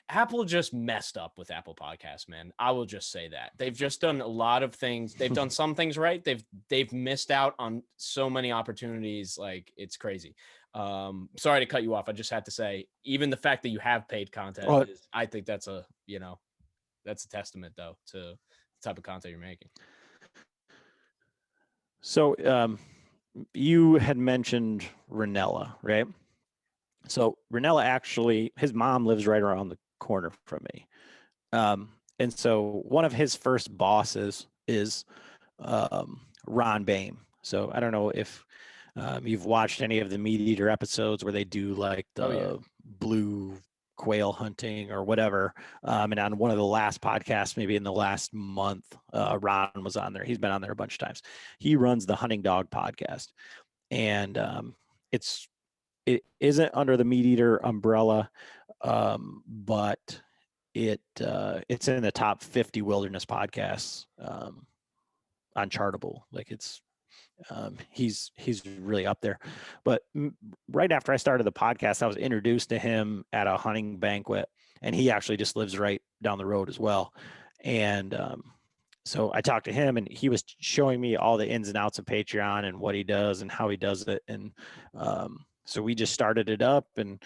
Apple just messed up with Apple Podcasts, man. I will just say that. They've just done a lot of things. They've done some things right. They've missed out on so many opportunities. Like, it's crazy. Sorry to cut you off. I just had to say, even the fact that you have paid content I think that's that's a testament though to the type of content you're making. So you had mentioned Ranella, right? So Ranella, actually, his mom lives right around the corner from me. And so one of his first bosses is Ron Bain. So I don't know if you've watched any of the Meat Eater episodes where they do like the blue quail hunting or whatever. And on one of the last podcasts, maybe in the last month, Ron was on there. He's been on there a bunch of times. He runs the Hunting Dog podcast, and it isn't under the Meat Eater umbrella, but it's in the top 50 wilderness podcasts on Chartable. Like, it's He's really up there. But right after I started the podcast, I was introduced to him at a hunting banquet, and he actually just lives right down the road as well. And so I talked to him, and he was showing me all the ins and outs of Patreon and what he does and how he does it. And so we just started it up, and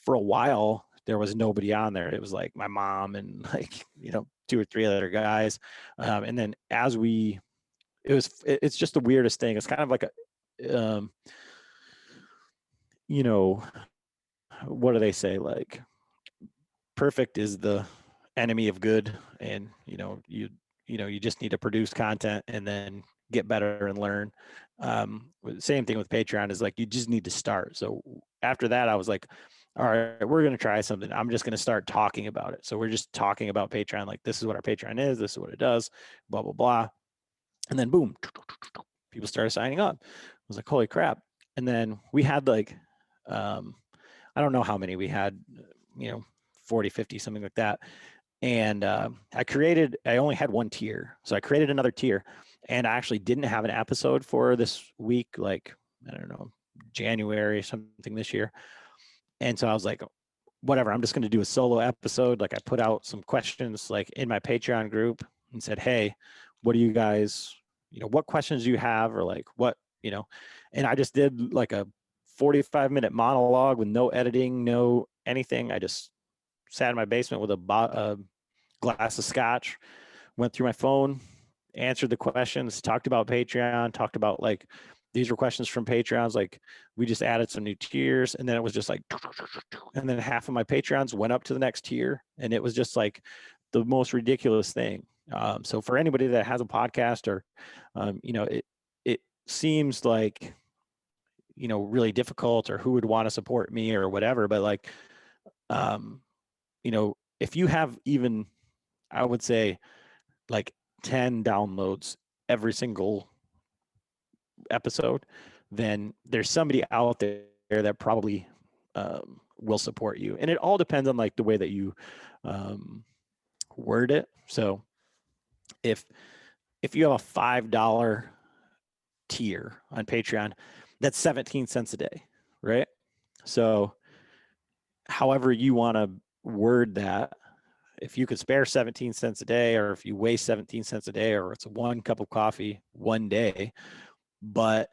for a while there was nobody on there. It was like my mom and like, you know, 2 or 3 other guys. And then as it's just the weirdest thing. It's kind of like a, you know, what do they say? Like perfect is the enemy of good. And, you just need to produce content and then get better and learn. Same thing with Patreon is like, you just need to start. So after that, I was like, all right, we're going to try something. I'm just going to start talking about it. So we're just talking about Patreon. Like, this is what our Patreon is. This is what it does, blah, blah, blah. And then boom, people started signing up. I was like, holy crap. And then we had like, I don't know how many we had, 40, 50, something like that. And I only had one tier. So I created another tier, and I actually didn't have an episode for this week, like, I don't know, January, something this year. And so I was like, whatever, I'm just going to do a solo episode. Like, I put out some questions like in my Patreon group and said, hey, what do you guys, what questions do you have? Or like what, and I just did like a 45-minute monologue with no editing, no anything. I just sat in my basement with a glass of scotch, went through my phone, answered the questions, talked about Patreon, talked about like, these were questions from Patreons. Like, we just added some new tiers, and then it was just like, and then half of my Patreons went up to the next tier, and it was just like the most ridiculous thing. So for anybody that has a podcast, or, it seems like, really difficult, or who would want to support me or whatever. But like, if you have even, I would say, like 10 downloads every single episode, then there's somebody out there that probably will support you. And it all depends on like the way that you word it. So if you have a $5 tier on Patreon, that's 17 cents a day, right? So however you want to word that, if you could spare 17 cents a day, or if you waste 17 cents a day, or it's one cup of coffee one day, but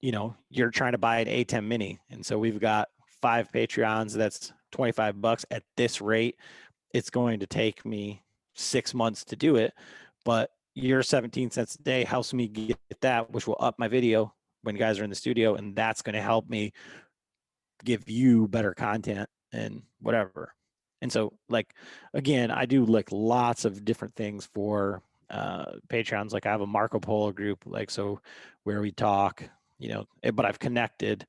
you're trying to buy an ATEM mini. And so we've got 5 Patreons. That's $25 at this rate. It's going to take me 6 months to do it, but your 17 cents a day helps me get that, which will up my video when guys are in the studio. And that's going to help me give you better content and whatever. And so, like, again, I do like lots of different things for Patreons. Like, I have a Marco Polo group, like, so where we talk, but I've connected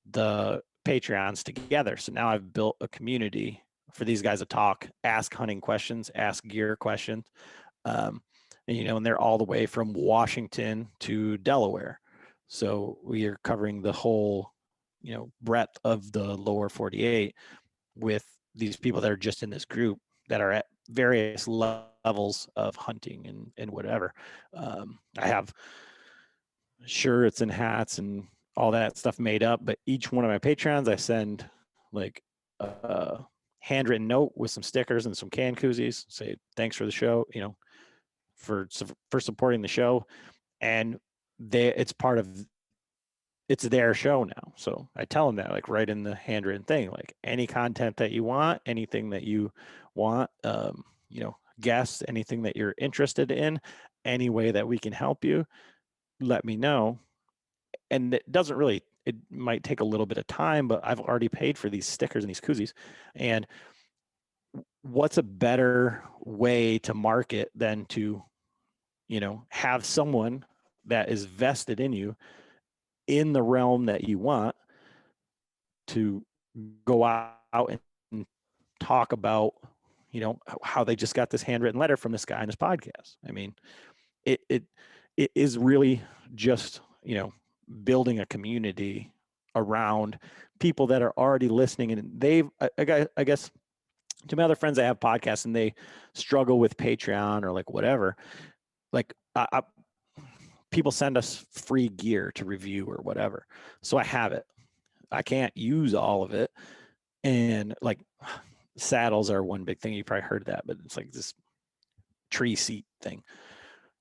the Patreons together. So now I've built a community for these guys to talk, ask hunting questions, ask gear questions. And they're all the way from Washington to Delaware. So we are covering the whole, breadth of the lower 48 with these people that are just in this group that are at various levels of hunting and whatever. I have shirts and hats and all that stuff made up, but each one of my Patreons, I send like a handwritten note with some stickers and some can koozies, say thanks for the show, for supporting the show. And it's their show now. So I tell them that, like, right in the handwritten thing, like, any content that you want, anything that you want, guests, anything that you're interested in, any way that we can help you, let me know. And it might take a little bit of time, but I've already paid for these stickers and these koozies. And what's a better way to market than to, have someone that is vested in you in the realm that you want to go out and talk about, how they just got this handwritten letter from this guy in this podcast. I mean, it is really just, building a community around people that are already listening. And I guess to my other friends that have podcasts and they struggle with Patreon or like whatever, like people send us free gear to review or whatever. So I have it. I can't use all of it. And like saddles are one big thing. You probably heard that, but it's like this tree seat thing.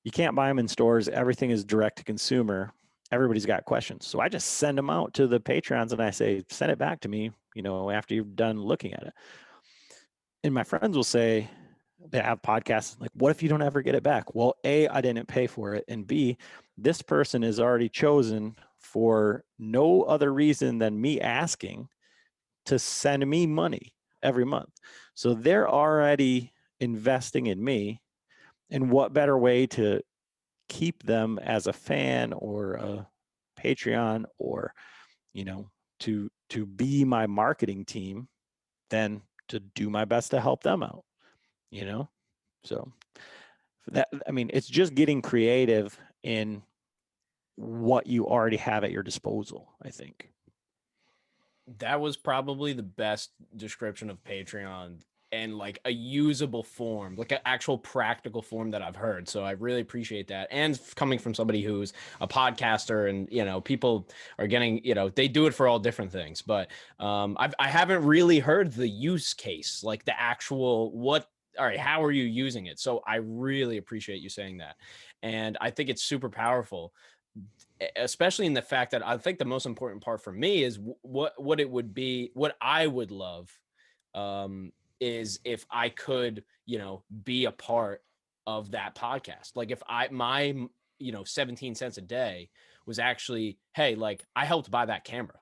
You can't buy them in stores. Everything is direct to consumer. Everybody's got questions. So I just send them out to the Patrons and I say, send it back to me, after you've done looking at it. And my friends will say, they have podcasts like, what if you don't ever get it back? Well, A, I didn't pay for it. And B, this person is already chosen for no other reason than me asking to send me money every month. So they're already investing in me. And what better way to keep them as a fan or a Patreon or, to be my marketing team than to do my best to help them out, So that, I mean, it's just getting creative in what you already have at your disposal, I think. That was probably the best description of Patreon and like a usable form, like an actual practical form that I've heard. So I really appreciate that. And coming from somebody who's a podcaster and, people are getting, they do it for all different things, but I haven't really heard the use case, like the actual all right, how are you using it? So I really appreciate you saying that. And I think it's super powerful, especially in the fact that I think the most important part for me is what it would be, what I would love, is if I could, be a part of that podcast. Like if my 17 cents a day was actually, hey, like I helped buy that camera,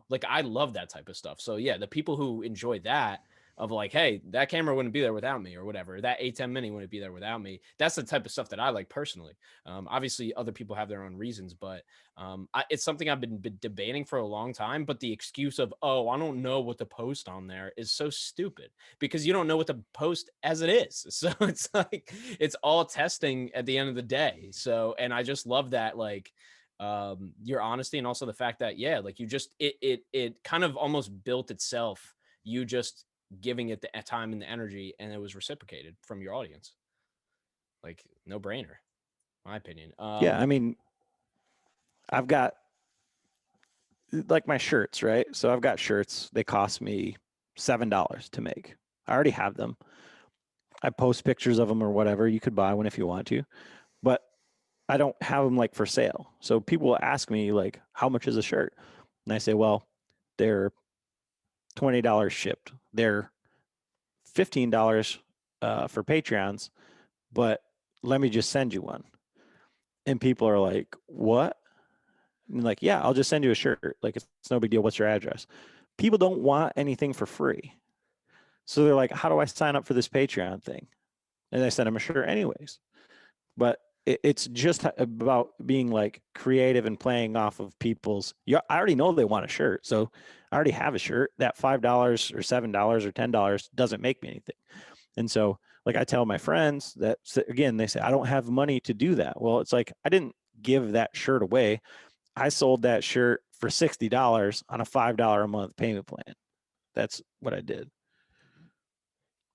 like I love that type of stuff. So yeah, the people who enjoy that, of like, hey, that camera wouldn't be there without me or whatever, that A10 mini wouldn't be there without me. That's the type of stuff that I like personally. Obviously other people have their own reasons, but it's something I've been debating for a long time. But the excuse of, oh, I don't know what to post on there is so stupid, because you don't know what to post as it is. So it's like, it's all testing at the end of the day. So, and I just love that, like, your honesty, and also the fact that, yeah, like you just, it kind of almost built itself. You just giving it the time and the energy, and it was reciprocated from your audience. Like, no brainer, my opinion. Yeah, I mean, I've got like my shirts, right? So I've got shirts. They cost me $7 to make. I already have them. I post pictures of them or whatever. You could buy one if you want to, but I don't have them like for sale. So people will ask me like, how much is a shirt? And I say, well, they're $20 shipped. They're $15 for Patreons, but let me just send you one. And people are like, what? And like, yeah, I'll just send you a shirt. Like, it's no big deal. What's your address? People don't want anything for free. So they're like, how do I sign up for this Patreon thing? And I send them a shirt anyways. But it's just about being like creative and playing off of people's. I already know they want a shirt, so I already have a shirt. That $5 or $7 or $10 doesn't make me anything. And so, like, I tell my friends that, again, they say, I don't have money to do that. Well, it's like, I didn't give that shirt away. I sold that shirt for $60 on a $5 a month payment plan. That's what I did.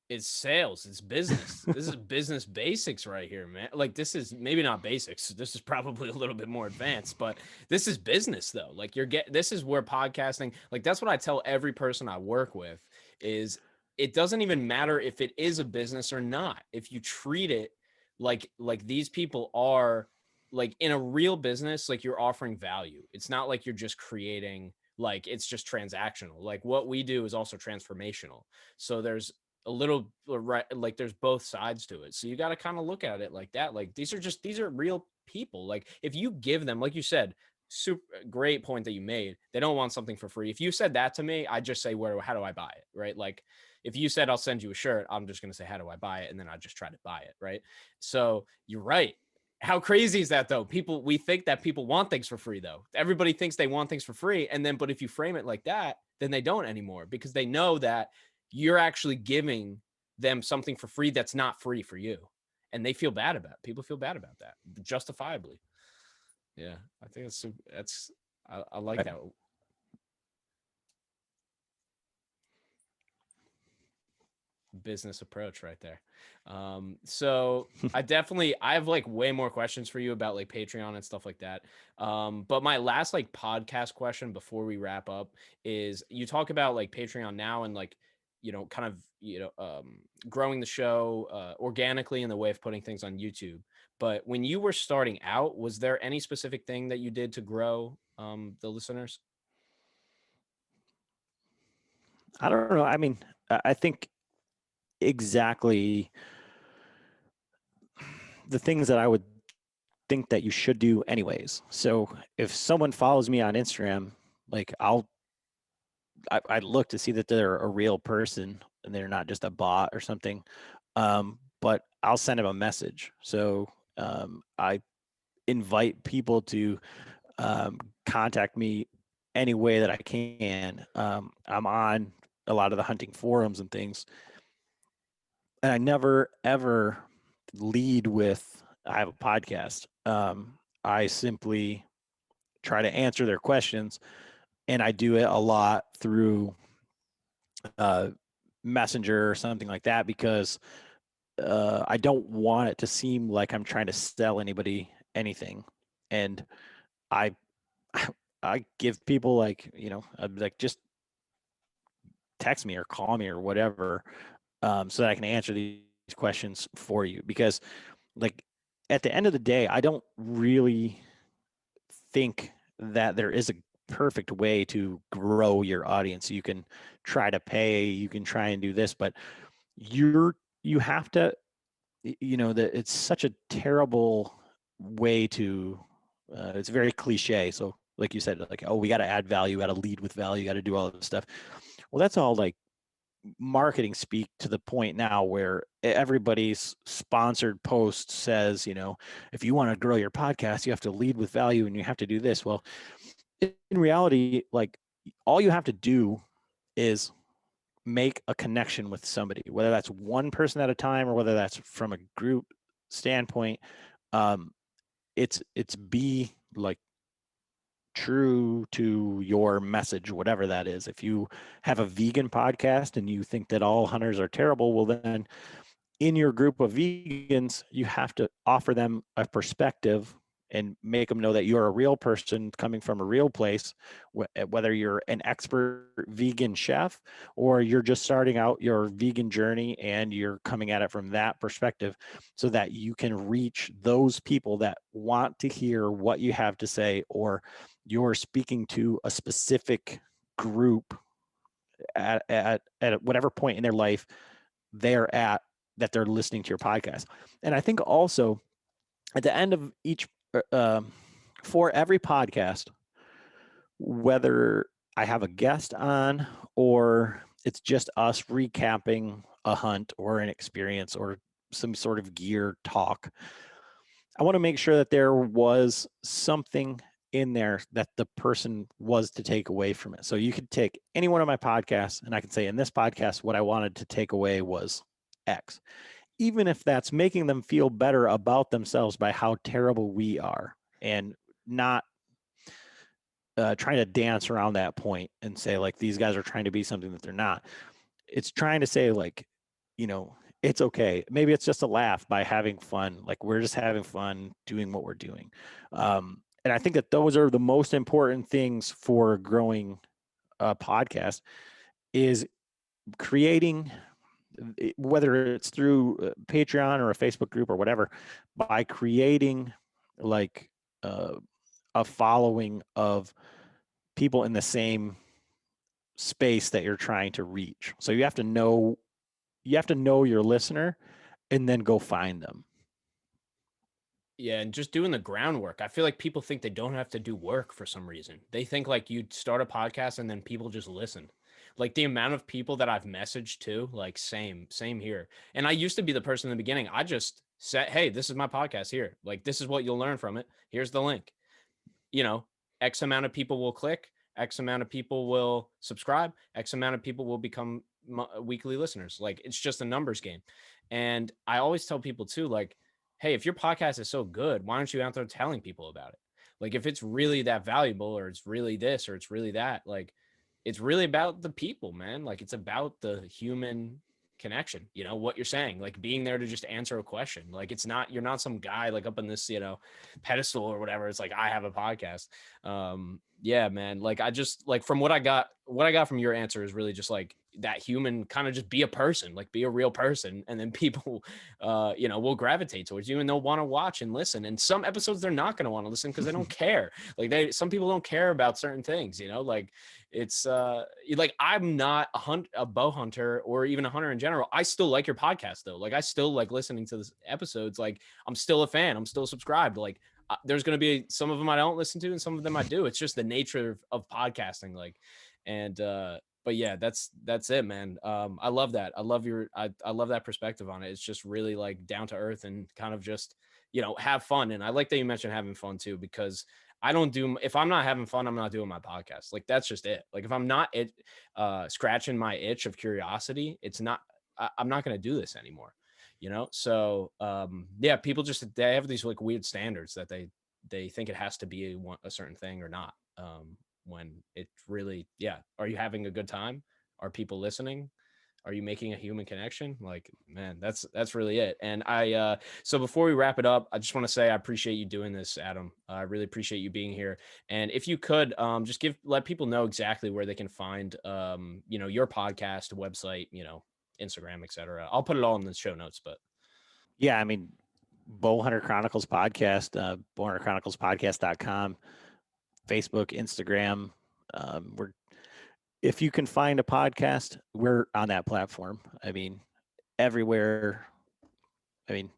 It's sales, it's business. This is business basics right here, man. Like, this is maybe not basics. This is probably a little bit more advanced, but this is business though. Like, this is where podcasting, like, that's what I tell every person I work with, is it doesn't even matter if it is a business or not. If you treat it like these people are, like, in a real business, like, you're offering value. It's not like you're just creating, like, it's just transactional. Like, what we do is also transformational. So there's a little, right, like, there's both sides to it. So you got to kind of look at it like that. Like, these are real people. Like, if you give them, like you said, super great point that you made, they don't want something for free. If you said that to me, I'd just say, how do I buy it? Right? Like, if you said, I'll send you a shirt, I'm just going to say, how do I buy it? And then I just try to buy it. Right? So you're right. How crazy is that though? We think that people want things for free though. Everybody thinks they want things for free. And then, but if you frame it like that, then they don't anymore, because they know that you're actually giving them something for free that's not free for you. And they feel bad about it. People feel bad about that, justifiably. Yeah, I think I like that. business approach right there. So I have like way more questions for you about like Patreon and stuff like that. But my last like podcast question before we wrap up is you talk about like Patreon now and like, kind of, growing the show organically in the way of putting things on YouTube. But when you were starting out, was there any specific thing that you did to grow the listeners? I don't know. I mean, I think exactly the things that I would think that you should do anyways. So if someone follows me on Instagram, like I look to see that they're a real person and they're not just a bot or something. But I'll send them a message. So I invite people to contact me any way that I can. I'm on a lot of the hunting forums and things, and I never ever lead with I have a podcast. I simply try to answer their questions, and I do it a lot through uh, Messenger or something like that because I don't want it to seem like I'm trying to sell anybody anything, and I I give people like like just text me or call me or whatever, so that I can answer these questions for you because like at the end of the day, I don't really think that there is a perfect way to grow your audience. You can try to pay, you can try and do this, but you have to, that it's such a terrible way to it's very cliche. So like you said, like, oh, we got to add value, got to lead with value, got to do all this stuff. Well, that's all like marketing speak to the point now where everybody's sponsored post says, if you want to grow your podcast, you have to lead with value and you have to do this. Well, in reality, like all you have to do is make a connection with somebody, whether that's one person at a time or whether that's from a group standpoint. Um, it's be like true to your message, whatever that is. If you have a vegan podcast and you think that all hunters are terrible, well, then in your group of vegans, you have to offer them a perspective and make them know that you're a real person coming from a real place, whether you're an expert vegan chef or you're just starting out your vegan journey and you're coming at it from that perspective so that you can reach those people that want to hear what you have to say, or you're speaking to a specific group at whatever point in their life they're at, that they're listening to your podcast. And I think also at the end of each, for every podcast, whether I have a guest on or it's just us recapping a hunt or an experience or some sort of gear talk, I want to make sure that there was something in there that the person was to take away from it. So you could take any one of my podcasts and I can say in this podcast, what I wanted to take away was X, even if that's making them feel better about themselves by how terrible we are, and not trying to dance around that point and say like these guys are trying to be something that they're not. It's trying to say like, it's okay. Maybe it's just a laugh by having fun. Like we're just having fun doing what we're doing. And I think that those are the most important things for growing a podcast, is creating, whether it's through Patreon or a Facebook group or whatever, by creating like a following of people in the same space that you're trying to reach. So you have to know your listener and then go find them. Yeah, and just doing the groundwork. I feel like people think they don't have to do work for some reason. They think like you start a podcast and then people just listen. Like the amount of people that I've messaged to, like same here. And I used to be the person in the beginning. I just said, "Hey, this is my podcast here. Like this is what you'll learn from it. Here's the link." You know, X amount of people will click, X amount of people will subscribe, X amount of people will become weekly listeners. Like it's just a numbers game. And I always tell people too, like, hey, if your podcast is so good, why aren't you out there telling people about it? Like if it's really that valuable or it's really this or it's really that, like it's really about the people, man. Like it's about the human connection, you know, what you're saying, like being there to just answer a question. Like it's not, you're not some guy like up in this, you know, pedestal or whatever. It's like, I have a podcast. Yeah, man. Like I just like from what I got from your answer is really just like that human kind of just be a person, like be a real person. And then people, you know, will gravitate towards you and they'll want to watch and listen. And some episodes they're not going to want to listen because they don't care. Like some people don't care about certain things, you know, like it's like I'm not a bow hunter or even a hunter in general. I still like your podcast though. Like I still like listening to the episodes. Like I'm still a fan. I'm still subscribed. Like there's going to be some of them I don't listen to and some of them I do. It's just the nature of podcasting. Like, and but yeah, that's it, man. I love that. I love that perspective on it. It's just really like down to earth and kind of just, you know, have fun. And I like that you mentioned having fun too, because if I'm not having fun, I'm not doing my podcast. Like, that's just it. Like if I'm not scratching my itch of curiosity, I'm not going to do this anymore, you know? So, yeah, people they have these like weird standards that they think it has to be a certain thing or not. When it really, yeah. Are you having a good time? Are people listening? Are you making a human connection? Like, man, that's really it. And so before we wrap it up, I just want to say I appreciate you doing this, Adam. I really appreciate you being here. And if you could just let people know exactly where they can find, you know, your podcast, website, you know, Instagram, etc. I'll put it all in the show notes, but Yeah, I mean, Bowhunter Chronicles podcast, bowhunterchroniclespodcast.com, Facebook, Instagram. If you can find a podcast, we're on that platform. I mean, everywhere. I mean,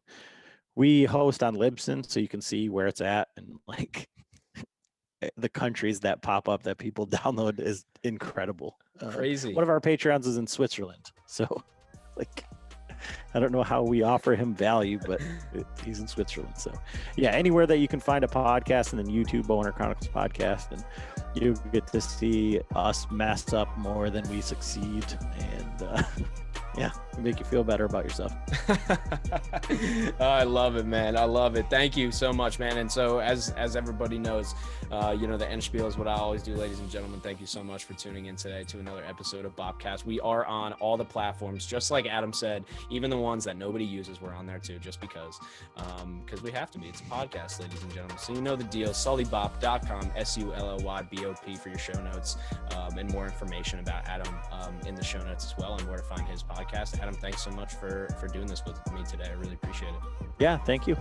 we host on Libsyn, so you can see where it's at, and like the countries that pop up that people download is incredible. Crazy. One of our Patreons is in Switzerland, so like I don't know how we offer him value, but he's in Switzerland. So yeah, anywhere that you can find a podcast, and then YouTube, Bowhunter Chronicles podcast, and you get to see us mess up more than we succeed. And yeah, make you feel better about yourself. I love it, man. I love it. Thank you so much, man. And so as everybody knows, you know, the end spiel is what I always do, ladies and gentlemen. Thank you so much for tuning in today to another episode of BOPCAST. We are on all the platforms, just like Adam said, even the ones that nobody uses, we're on there too, just because we have to be. It's a podcast, ladies and gentlemen. So you know the deal. SullyBop.com, SULLYBOP for your show notes, and more information about Adam in the show notes as well, and where to find his podcast. Adam, thanks so much for doing this with me today. I really appreciate it. Yeah, thank you.